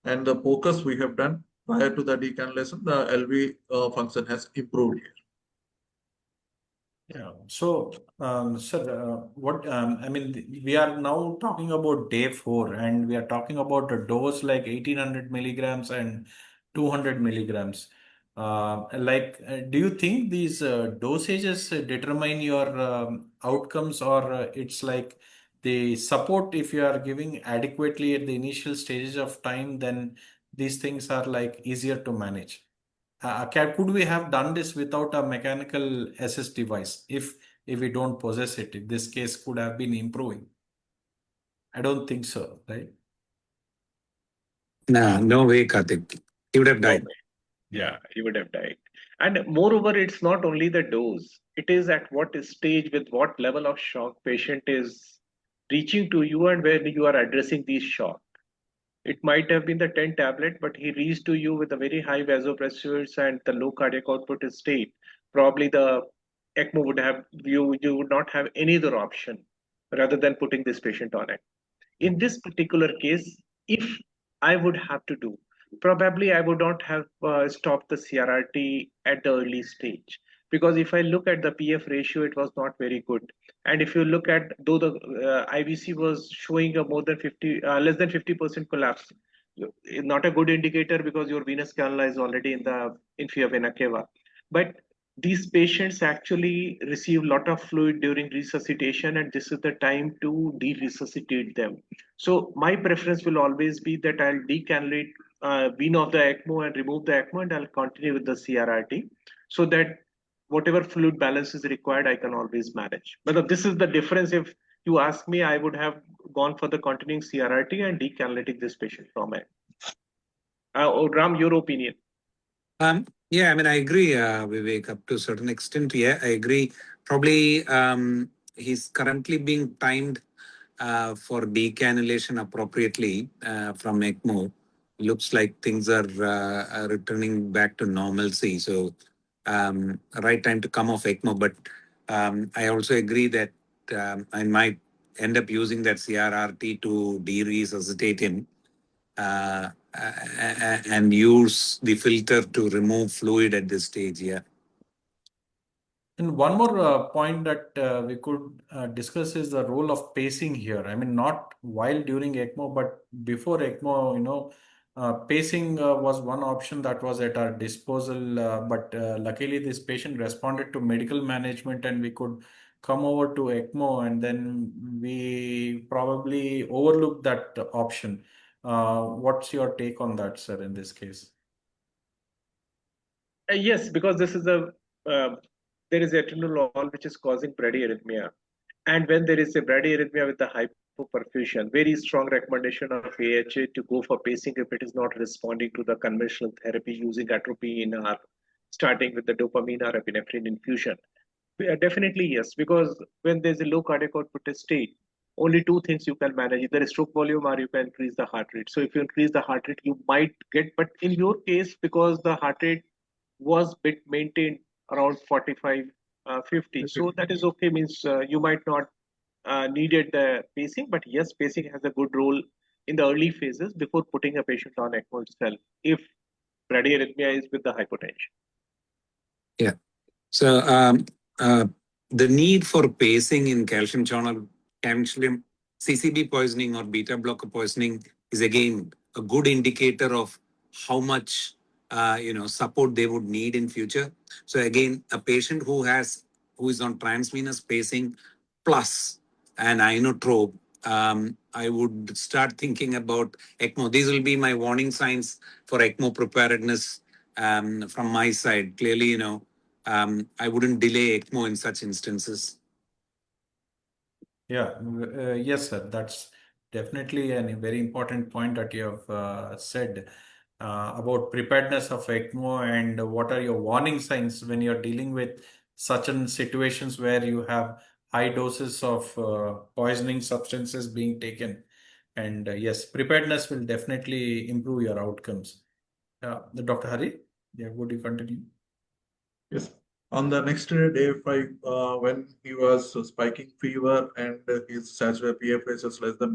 And the focus we have done prior to the decannulation, the LV function has improved here. Yeah. So, sir, I mean, we are now talking about day 4, and we are talking about a dose like 1800 milligrams and 200 milligrams. Do you think these dosages determine your outcomes, or it's like the support, if you are giving adequately at the initial stages of time, then these things are like easier to manage? Could we have done this without a mechanical assist device if we don't possess it? If this case could have been improving. I don't think so, right? Nah, no way, Karthik. He would have No died. way. Yeah, he would have died. And moreover, it's not only the dose, it is at what stage, with what level of shock patient is reaching to you and where you are addressing these shock. It might have been the 10 tablet, but he reached to you with a very high vasopressors and the low cardiac output state. Probably the ECMO would have, you would not have any other option rather than putting this patient on it. In this particular case, if I would have to do, probably I would not have stopped the CRRT at the early stage, because if I look at the PF ratio, it was not very good. And if you look at, though the IVC was showing a more than 50, less than 50% collapse, not a good indicator because your venous cannula is already in the inferior vena cava. But these patients actually receive a lot of fluid during resuscitation, and this is the time to de-resuscitate them. So my preference will always be that I'll decannulate, wean off the ECMO and remove the ECMO, and I'll continue with the CRRT, so that whatever fluid balance is required, I can always manage. But this is the difference. If you ask me, I would have gone for the continuing CRRT and decannulating this patient from it. Ram, your opinion? Yeah, I mean, I agree, Vivek, up to a certain extent. Yeah, I agree. Probably he's currently being timed for decannulation appropriately from ECMO. Looks like things are returning back to normalcy. So, right time to come off ECMO. But I also agree that I might end up using that CRRT to de-resuscitate him. And use the filter to remove fluid at this stage. Yeah. And one more point that we could discuss is the role of pacing here. I mean, not while during ECMO, but before ECMO, pacing was one option that was at our disposal. But luckily, this patient responded to medical management, and we could come over to ECMO, and then we probably overlooked that option. What's your take on that, sir, in this case? Yes, because this is there is atenolol which is causing bradyarrhythmia. And when there is a bradyarrhythmia with the hypoperfusion, very strong recommendation of AHA to go for pacing if it is not responding to the conventional therapy using atropine or starting with the dopamine or epinephrine infusion. Definitely yes, because when there's a low cardiac output state, only two things you can manage: either stroke volume or you can increase the heart rate. So if you increase the heart rate, you might get. But in your case, because the heart rate was bit maintained around 45, 50, so that is okay. Means you might not needed the pacing, but yes, pacing has a good role in the early phases before putting a patient on ECMO itself. If bradyarrhythmia is with the hypotension. Yeah. So uh, the need for pacing in calcium CCB poisoning or beta blocker poisoning is again a good indicator of how much support they would need in future. So again, a patient who is on transvenous pacing plus an inotrope, I would start thinking about ECMO. These will be my warning signs for ECMO preparedness from my side. Clearly, I wouldn't delay ECMO in such instances. Yeah, yes, sir. That's definitely a very important point that you have said about preparedness of ECMO and what are your warning signs when you're dealing with such an situations where you have high doses of poisoning substances being taken. And yes, preparedness will definitely improve your outcomes. Dr. Hari, yeah, would you continue? Yes. On the next day, day 5, when he was spiking fever and his saturated PFS is less than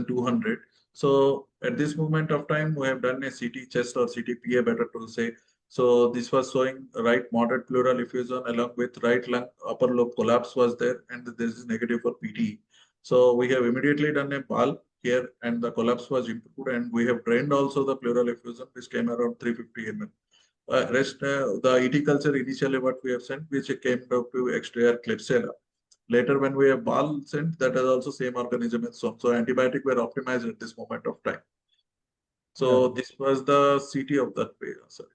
200. So at this moment of time, we have done a CT chest or CTPA, better to say. So this was showing right moderate pleural effusion along with right lung upper lobe collapse was there, and this is negative for PTE. So we have immediately done a BAL here, and the collapse was improved, and we have drained also the pleural effusion, which came around 350 ml. Rest the ET culture initially what we have sent, which came down to exterior Klebsiella. Later, when we have BAL sent, that is also same organism and so on. So antibiotic were optimized at this moment of time. Yeah. So this was the CT of that way. Sorry.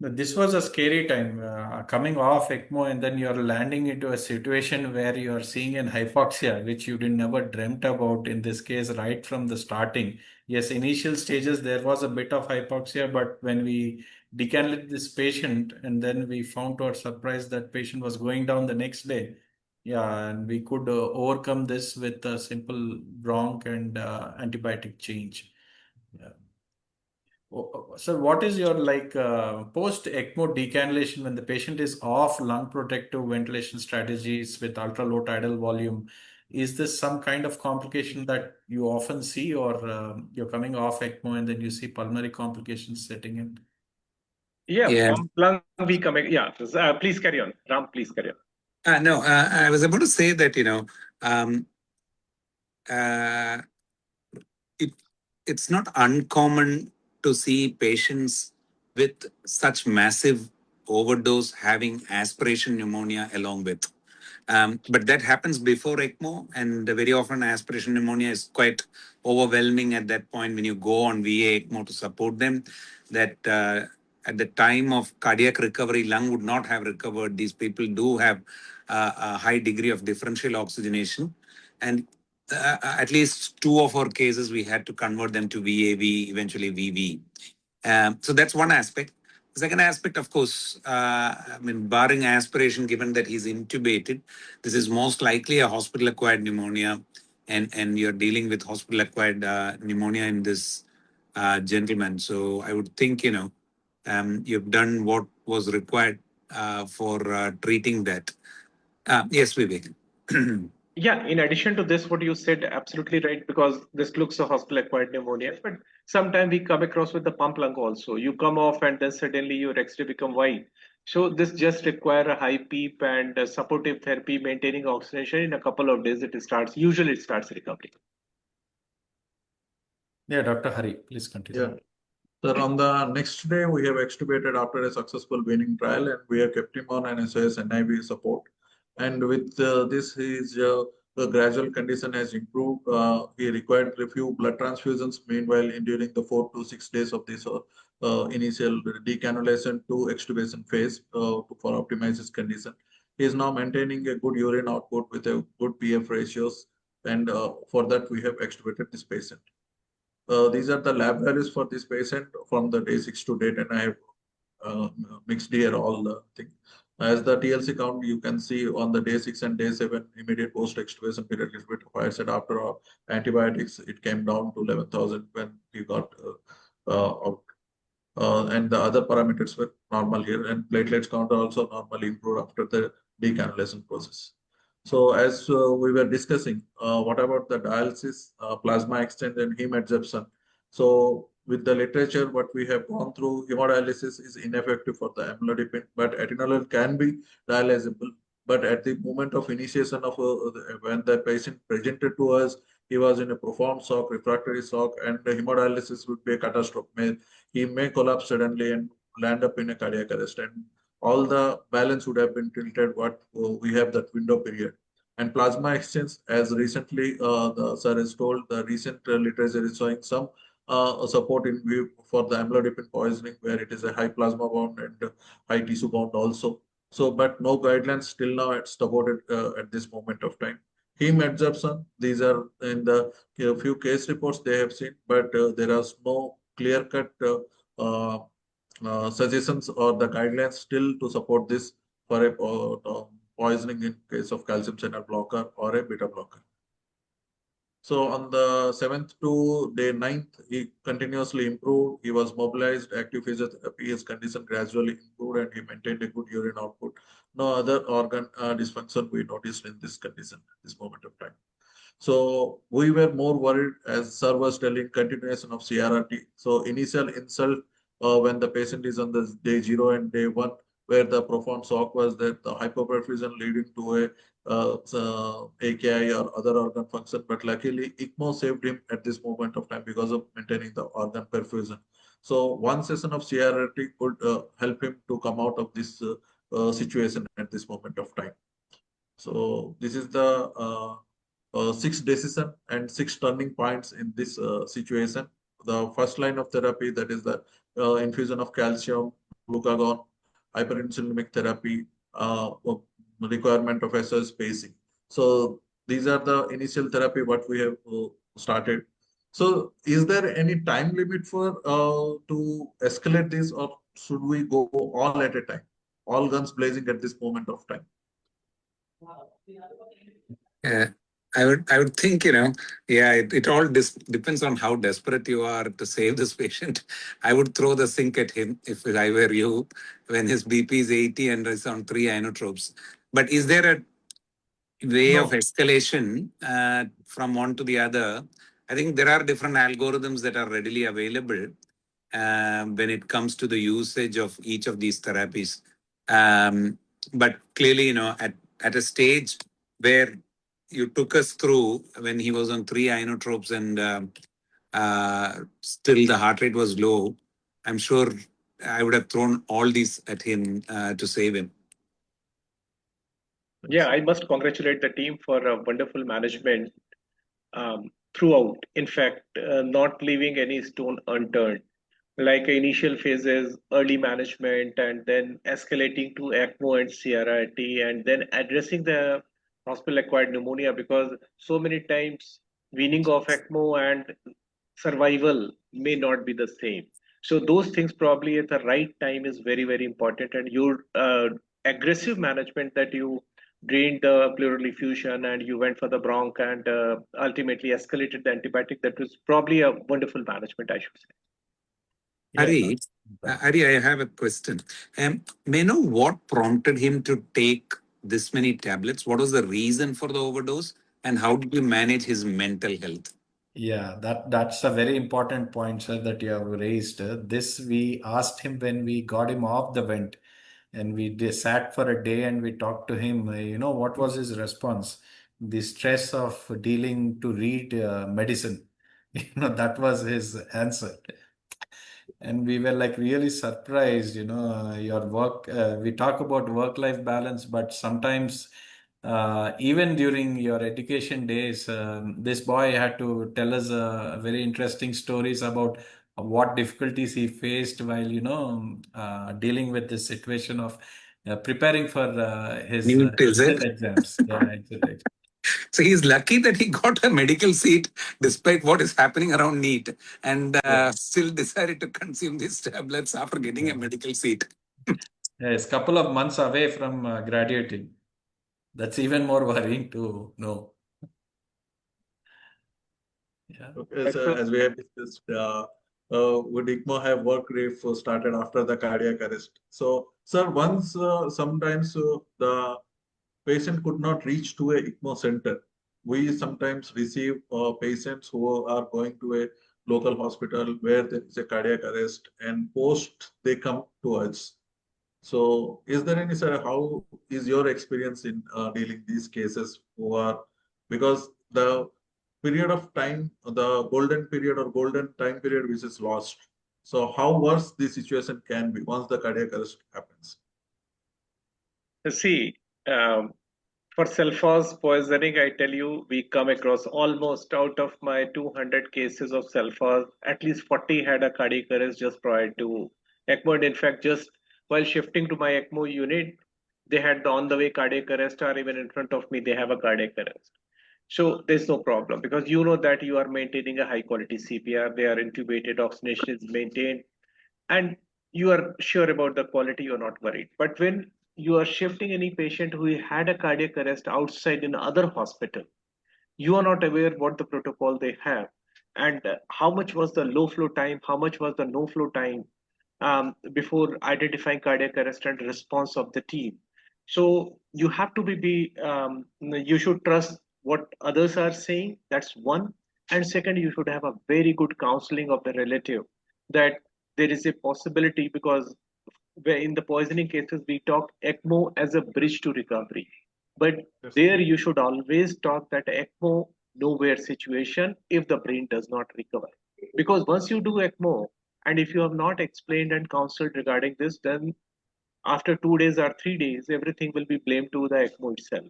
This was a scary time coming off ECMO, and then you're landing into a situation where you're seeing an hypoxia, which you didn't never dreamt about in this case, right from the starting. Yes, initial stages there was a bit of hypoxia, but when we decannulated this patient, and then we found to our surprise that patient was going down the next day. Yeah, and we could overcome this with a simple bronch and antibiotic change. Yeah. So what is your post ECMO decannulation when the patient is off lung protective ventilation strategies with ultra low tidal volume? Is this some kind of complication that you often see, or you're coming off ECMO and then you see pulmonary complications setting in? Yeah, Yeah. pump lung we come. Yeah, please carry on. Ram, please carry on. No, I was about to say that, um, uh, it's not uncommon to see patients with such massive overdose having aspiration pneumonia along with. But that happens before ECMO, and very often aspiration pneumonia is quite overwhelming at that point when you go on VA-ECMO to support them. That at the time of cardiac recovery, lung would not have recovered. These people do have a high degree of differential oxygenation, and at least two of our cases, we had to convert them to VAV, eventually VV. So that's one aspect. The second aspect, of course, barring aspiration, given that he's intubated, this is most likely a hospital-acquired pneumonia, and you're dealing with hospital-acquired pneumonia in this gentleman. So I would think, you've done what was required for treating that. Yes, Vivek. Yeah, in addition to this, what you said, absolutely right, because this looks a hospital-acquired pneumonia, but sometimes we come across with the pump lung also. You come off and then suddenly your X-ray become white. So this just require a high PEEP and supportive therapy, maintaining oxygenation. In a couple of days, usually it starts recovering. Yeah, Dr. Hari, please continue. Yeah. Sir, on the next day, we have extubated after a successful weaning trial, and we have kept him on an SOS NIV support. And with this, his the gradual condition has improved. He required a few blood transfusions. Meanwhile, during the 4 to 6 days of this initial decannulation to extubation phase for optimize his condition, he is now maintaining a good urine output with a good PF ratios, and for that we have extubated this patient. These are the lab values for this patient from the day 6 to date, and I have mixed here, all the thing. As the TLC count, you can see on the day 6 and day 7, immediate post-extubation period, little bit of higher said after antibiotics, it came down to 11,000 when he got out. And the other parameters were normal here, and platelets count are also normally improved after the decannulation process. So as we were discussing, what about the dialysis, plasma exchange, and heme adsorption? So with the literature, what we have gone through, hemodialysis is ineffective for the amlodipine, but atenolol can be dialysable. But at the moment of initiation of when the patient presented to us, he was in a profound shock, refractory shock, and the hemodialysis would be a catastrophe. He may collapse suddenly and land up in a cardiac arrest, and all the balance would have been tilted. What we have that window period. And plasma exchange, as recently the sir has told, the recent literature is showing some support in view for the amlodipine poisoning, where it is a high plasma bound and high tissue bound also. So, but no guidelines still now it's supported at this moment of time. Heme adsorption, these are in the few case reports they have seen, but there is no clear-cut suggestions or the guidelines still to support this for a poisoning in case of calcium channel blocker or a beta blocker. So on the 7th to day 9th, he continuously improved. He was mobilized, active physiotherapy, his condition gradually improved, and he maintained a good urine output. No other organ dysfunction we noticed in this condition at this moment of time. So we were more worried, as sir was telling, continuation of CRRT. So initial insult when the patient is on the day 0 and day 1, where the profound shock was that the hypoperfusion leading to a AKI or other organ function. But luckily, ECMO saved him at this moment of time because of maintaining the organ perfusion. So one session of CRRT could help him to come out of this situation at this moment of time. So this is the 6 decision and 6 turning points in this situation. The first line of therapy, that is the infusion of calcium, glucagon, hyperinsulinic therapy, requirement of SOS pacing. So these are the initial therapy what we have started. So is there any time limit for to escalate this, or should we go all at a time, all guns blazing at this moment of time? Yeah, I would think, it all depends on how desperate you are to save this patient. I would throw the sink at him if I were you when his BP is 80 and is on 3 inotropes. But is there a way of escalation from one to the other? I think there are different algorithms that are readily available when it comes to the usage of each of these therapies. But clearly, at a stage where you took us through when he was on 3 inotropes and still the heart rate was low, I'm sure I would have thrown all these at him to save him. Yeah, I must congratulate the team for wonderful management throughout. In fact, not leaving any stone unturned. Like initial phases, early management, and then escalating to ECMO and CRRT, and then addressing the hospital-acquired pneumonia, because so many times weaning off ECMO and survival may not be the same. So those things probably at the right time is very, very important. And your aggressive management, that you drained the pleural effusion and you went for the bronch and ultimately escalated the antibiotic, that was probably a wonderful management, I should say. Hari, I have a question. May I know what prompted him to take this many tablets? What was the reason for the overdose? And how did you manage his mental health? Yeah, that's a very important point, sir, that you have raised. This we asked him when we got him off the vent, and we sat for a day and we talked to him. What was his response? The stress of dealing to read medicine. That was his answer. And we were like really surprised, your work. We talk about work-life balance, but sometimes even during your education days, this boy had to tell us very interesting stories about what difficulties he faced while, dealing with this situation of preparing for his Is it? exit exams. Yeah, exit exams. So he's lucky that he got a medical seat despite what is happening around NEET, and Yeah. still decided to consume these tablets after getting a Yeah. medical seat. Yes, couple of months away from graduating. That's even more worrying to know. Yeah. Okay, Right. so So as we have discussed, would ECMO have worked if started after the cardiac arrest? So, sir, once sometimes the patient could not reach to a ECMO center. We sometimes receive patients who are going to a local hospital where there is a cardiac arrest, and post they come to us. So, is there any, sir, how is your experience in dealing these cases who are, because the period of time, the golden period or golden time period which is lost. So, how worse the situation can be once the cardiac arrest happens? see, um, for sulfurs poisoning, I tell you, we come across almost out of my 200 cases of sulfurs, at least 40 had a cardiac arrest just prior to ECMO. And in fact, just while shifting to my ECMO unit, they had the on the way cardiac arrest, or even in front of me, they have a cardiac arrest. So there's no problem because you know that you are maintaining a high quality CPR, they are intubated, oxygenation is maintained, and you are sure about the quality, you're not worried. But when you are shifting any patient who had a cardiac arrest outside in other hospital, you are not aware what the protocol they have, and how much was the low flow time, how much was the no flow time, before identifying cardiac arrest and response of the team. So you have to you should trust what others are saying. That's one. And second, you should have a very good counseling of the relative that there is a possibility, because where in the poisoning cases we talk ECMO as a bridge to recovery. But Yes. there you should always talk that ECMO nowhere situation if the brain does not recover. Because once you do ECMO, and if you have not explained and counseled regarding this, then after 2 days or 3 days, everything will be blamed to the ECMO itself.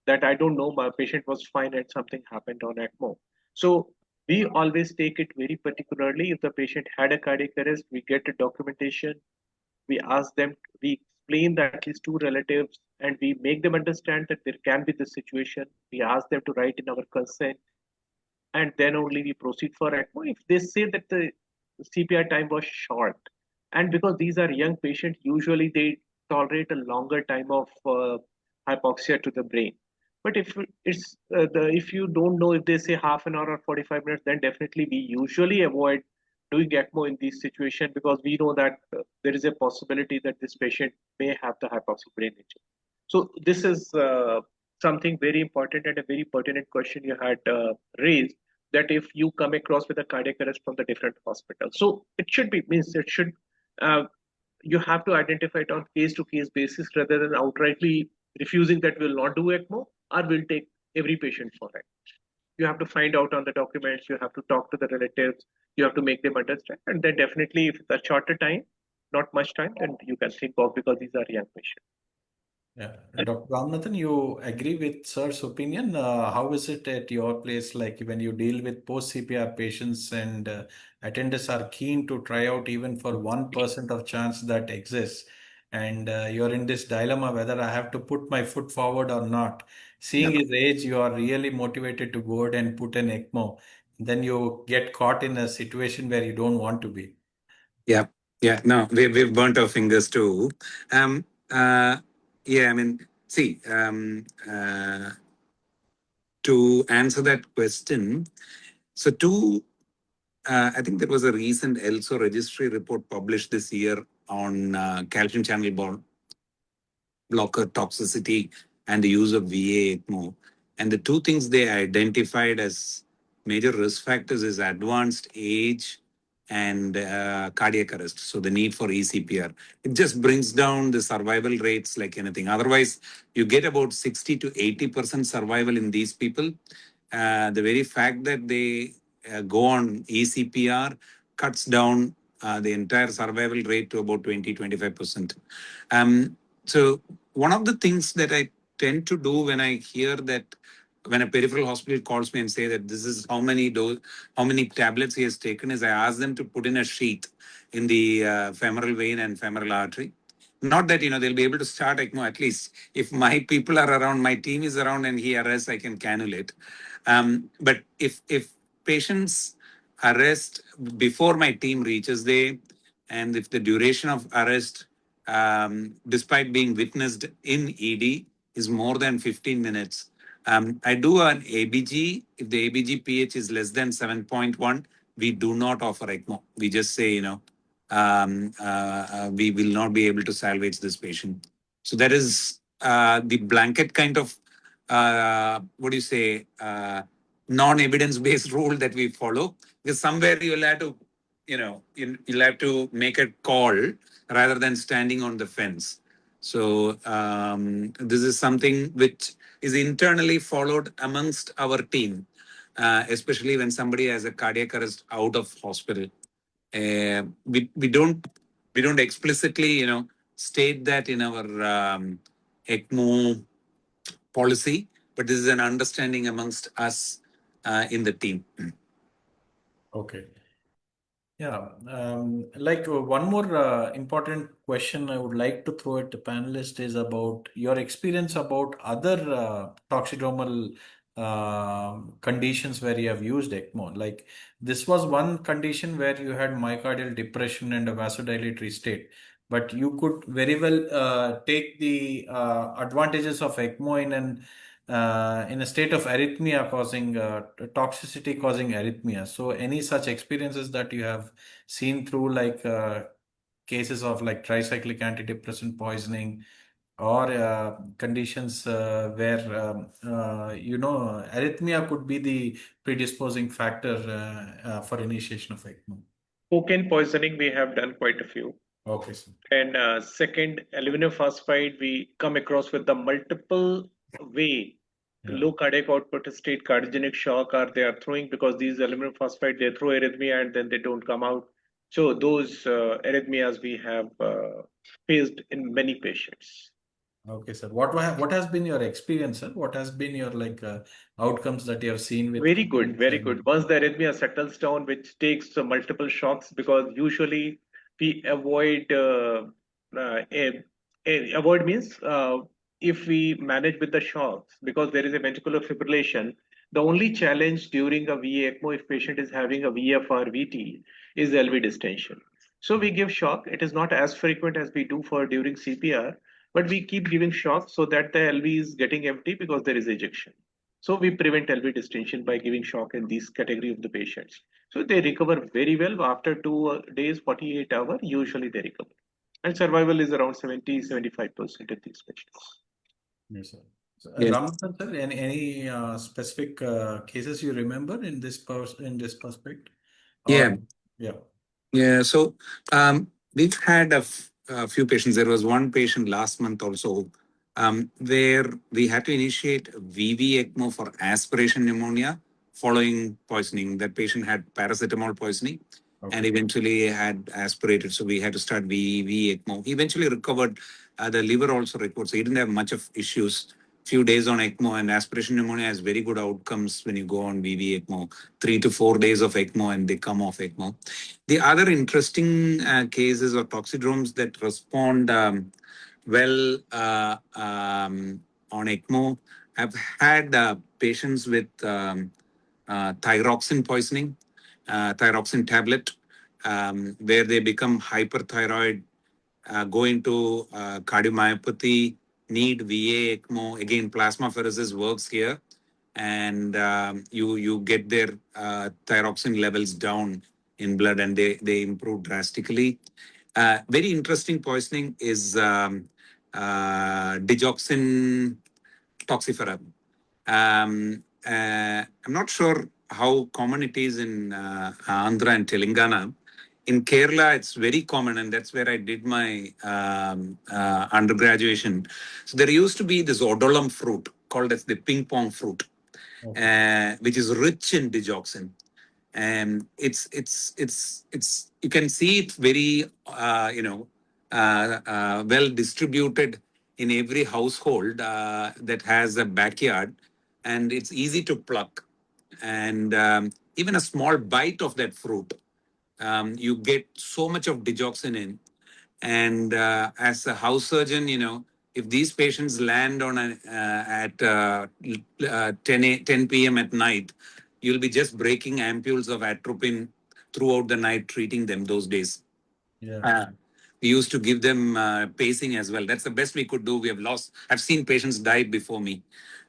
That I don't know, my patient was fine and something happened on ECMO. So we always take it very particularly. If the patient had a cardiac arrest, we get a documentation, we ask them, we explain that at least two relatives, and we make them understand that there can be this situation. We ask them to write in our consent, and then only we proceed for ECMO. If they say that the CPR time was short, and because these are young patients, usually they tolerate a longer time of hypoxia to the brain. But if you don't know, if they say half an hour or 45 minutes, then definitely we usually avoid doing ECMO in these situations, because we know that there is a possibility that this patient may have the hypoxic brain injury. So this is something very important and a very pertinent question you had raised, that if you come across with a cardiac arrest from the different hospitals. So it should be means it should uh, you have to identify it on case to case basis rather than outrightly refusing that we'll not do ECMO or we'll take every patient for it. You have to find out on the documents, you have to talk to the relatives, you have to make them understand, and then definitely if it's a shorter time, not much time, then you can think of, because these are young patients. Yeah. Dr. Ramanathan, you agree with sir's opinion? How is it at your place, like when you deal with post-CPR patients and attenders are keen to try out even for 1% of chance that exists, and you're in this dilemma whether I have to put my foot forward or not. Yeah. Seeing his age, you are really motivated to go ahead and put an ECMO. Then you get caught in a situation where you don't want to be. Yeah. Yeah. No, we've burnt our fingers too. Um, uh, yeah, I mean, see, to answer that question, so I think there was a recent ELSO registry report published this year on calcium channel blocker toxicity and the use of VA-ECMO. And the two things they identified as major risk factors is advanced age and cardiac arrest. So the need for eCPR. It just brings down the survival rates like anything. Otherwise, you get about 60 to 80% survival in these people. The very fact that they go on eCPR cuts down the entire survival rate to about 20-25%. So one of the things that I tend to do when I hear that when a peripheral hospital calls me and say that this is how many tablets he has taken, is I ask them to put in a sheet in the femoral vein and femoral artery Not that, they'll be able to start ECMO. At least if my people are around, my team is around and he arrests, I can cannulate. But if patients arrest before my team reaches there, and if the duration of arrest, despite being witnessed in ED, is more than 15 minutes, I do an ABG. If the ABG pH is less than 7.1, we do not offer ECMO. We just say, we will not be able to salvage this patient. So that is the blanket kind of, non-evidence-based rule that we follow. Because somewhere you'll have to, you'll have to make a call rather than standing on the fence. So this is something which is internally followed amongst our team, especially when somebody has a cardiac arrest out of hospital. We don't explicitly state that in our ECMO policy, but this is an understanding amongst us in the team. Okay. Yeah, one more important question I would like to throw at the panelist is about your experience about other toxidromal conditions where you have used ECMO. Like this was one condition where you had myocardial depression and a vasodilatory state, but you could very well take the advantages of ECMO in a state of arrhythmia causing toxicity causing arrhythmia. So any such experiences that you have seen through cases of like tricyclic antidepressant poisoning or conditions where arrhythmia could be the predisposing factor for initiation of ECMO. Cocaine poisoning, we have done quite a few. Okay, sir. And second, aluminum phosphide, we come across with the multiple way low cardiac output state cardiogenic shock are they are throwing, because these aluminum phosphide, they throw arrhythmia and then they don't come out. So those arrhythmias we have faced in many patients. Okay, sir. What has been your experience, sir? What has been your outcomes that you have seen with? Very good, very good. Once the arrhythmia settles down, which takes multiple shocks, because usually we avoid avoid means if we manage with the shocks, because there is a ventricular fibrillation. The only challenge during a VA-ECMO, if patient is having a VF or VT, is LV distension. So we give shock. It is not as frequent as we do for during CPR, but we keep giving shock so that the LV is getting empty because there is ejection. So we prevent LV distension by giving shock in these category of the patients. So they recover very well after 2 days, 48 hours, usually they recover. And survival is around 70-75% in these patients. Yes, sir. So, Yes. Raman, sir, any specific cases you remember in this perspective? Yeah. Yeah. Yeah. So we've had a few patients. There was one patient last month also where we had to initiate VV-ECMO for aspiration pneumonia following poisoning. That patient had paracetamol poisoning and eventually had aspirated. So we had to start VV-ECMO. He eventually recovered. The liver also recovered. So he didn't have much of issues. Few days on ECMO, and aspiration pneumonia has very good outcomes when you go on VV-ECMO. 3 to 4 days of ECMO and they come off ECMO. The other interesting cases or toxidromes that respond well on ECMO have had patients with thyroxine poisoning, thyroxine tablet, where they become hyperthyroid, go into cardiomyopathy, need VA-ECMO. Again, plasmapheresis works here, and you get their thyroxine levels down in blood, and they improve drastically. Very interesting poisoning is digoxin toxifera. I'm not sure how common it is in Andhra and Telangana. In Kerala, it's very common, and that's where I did my undergraduation. So there used to be this odollam fruit called as the ping pong fruit, which is rich in digoxin. And it's you can see it very well distributed in every household that has a backyard, and it's easy to pluck. And even a small bite of that fruit, you get so much of digoxin in. And as a house surgeon, if these patients land on at 10 p.m. at night, you'll be just breaking ampules of atropine throughout the night, treating them those days. Yeah. We used to give them pacing as well. That's the best we could do. I've seen patients die before me.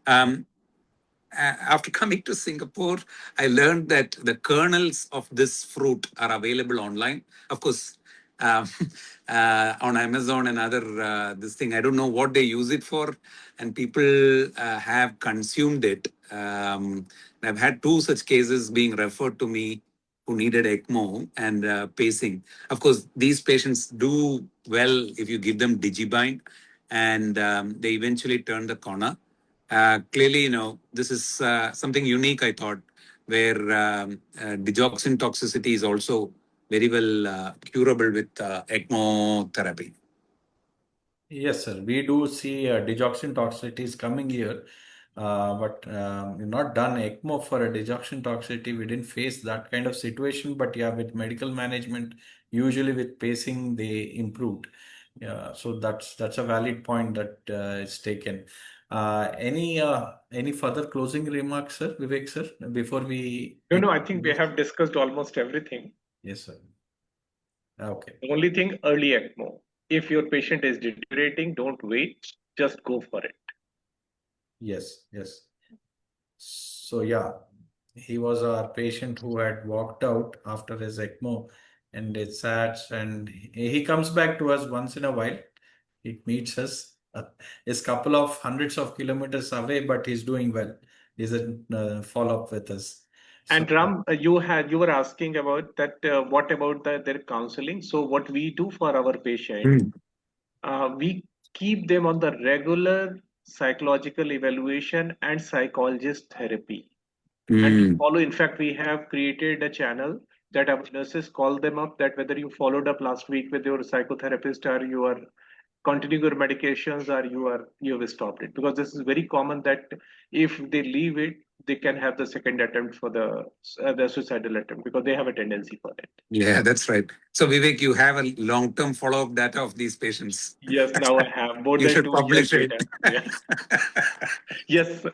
After coming to Singapore, I learned that the kernels of this fruit are available online. Of course, um, on Amazon and other this thing. I don't know what they use it for, and people have consumed it. I've had 2 such cases being referred to me who needed ECMO and pacing. Of course, these patients do well if you give them digibind, and they eventually turn the corner. Clearly, this is something unique, I thought, where digoxin toxicity is also very well curable with ECMO therapy. Yes, sir. We do see digoxin toxicities coming here, but we've not done ECMO for a digoxin toxicity. We didn't face that kind of situation, but yeah, with medical management, usually with pacing, they improved. Yeah, so that's a valid point that is taken. Any further closing remarks, sir, Vivek, sir, before we No, end? no, I think we have discussed almost everything. Yes, sir. Okay. The only thing, early ECMO. If your patient is deteriorating, don't wait, just go for it. Yes, yes. So yeah, he was our patient who had walked out after his ECMO, and it's sad. And he comes back to us once in a while. He meets us. He's couple of hundreds of kilometers away, but he's doing well. He's in follow up with us. So And Ram, you were asking about that. What about their counseling? So what we do for our patient, we keep them on the regular psychological evaluation and psychologist therapy. And we follow. In fact, we have created a channel that our nurses call them up. That whether you followed up last week with your psychotherapist, or you are continuing your medications, or you have stopped it, because this is very common that if they leave it, they can have the second attempt for the suicidal attempt, because they have a tendency for it. Yeah, that's right. So Vivek, you have a long-term follow-up data of these patients. Yes, now I have more You than should 2 years publish it. data. Yes, yes,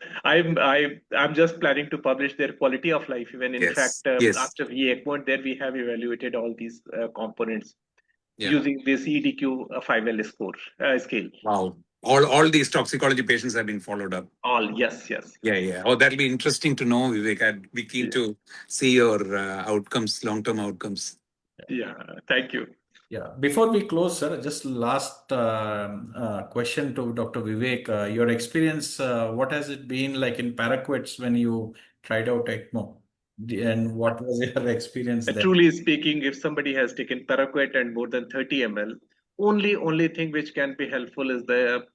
I'm just planning to publish their quality of life. Even in fact, Yes. after VA-ECMO, there we have evaluated all these components Yeah. using this EDQ 5L scale. Wow. All these toxicology patients have been followed up. All, yes. Yeah. Oh, that'll be interesting to know, Vivek. I'd be keen to see your outcomes, long-term outcomes. Yeah, thank you. yeah, before we close, sir, just last question to Dr. Vivek. Your experience, what has it been like in paraquats when you tried out ECMO? And what was your experience there? Truly speaking, if somebody has taken paraquat and more than 30 ml, only thing which can be helpful is the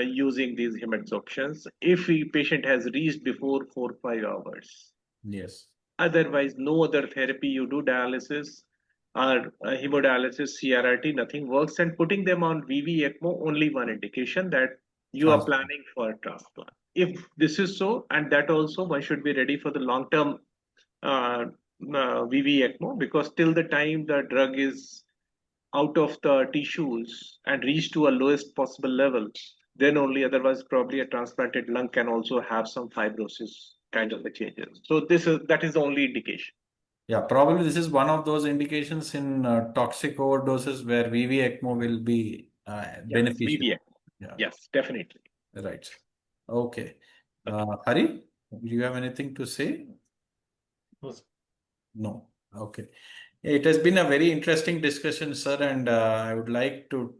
using these hemadsorptions if the patient has reached before 4-5 hours. Yes. Otherwise, no other therapy. You do dialysis or hemodialysis, CRRT, nothing works. And putting them on VV-ECMO, only one indication that you are planning for a transplant. If this is so, and that also one should be ready for the long-term VV-ECMO, because till the time the drug is out of the tissues and reach to a lowest possible level, then only. Otherwise, probably a transplanted lung can also have some fibrosis kind of a changes. So that is the only indication. Yeah, probably this is one of those indications in toxic overdoses where VV-ECMO will be beneficial. VV-ECMO. Yeah. Yes, definitely. Right. Okay. Hari, do you have anything to say? No. Okay. It has been a very interesting discussion, sir, and I would like to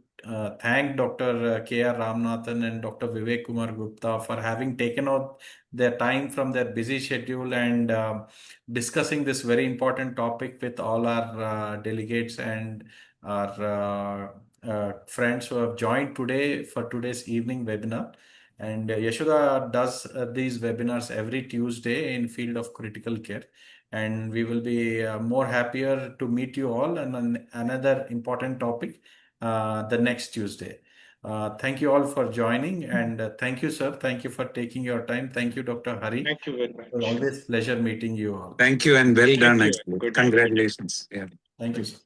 thank Dr. K.R. Ramanathan and Dr. Vivek Kumar Gupta for having taken out their time from their busy schedule and discussing this very important topic with all our delegates and our friends who have joined today for today's evening webinar. And Yashoda does these webinars every Tuesday in field of critical care. And we will be more happier to meet you all on another important topic the next Tuesday. Thank you all for joining, and thank you, sir. Thank you for taking your time. Thank you, Dr. Hari. Thank you very much. It was always pleasure meeting you all. Thank you and well done. you. Actually. Good night. Congratulations. Yeah. Thank you, sir.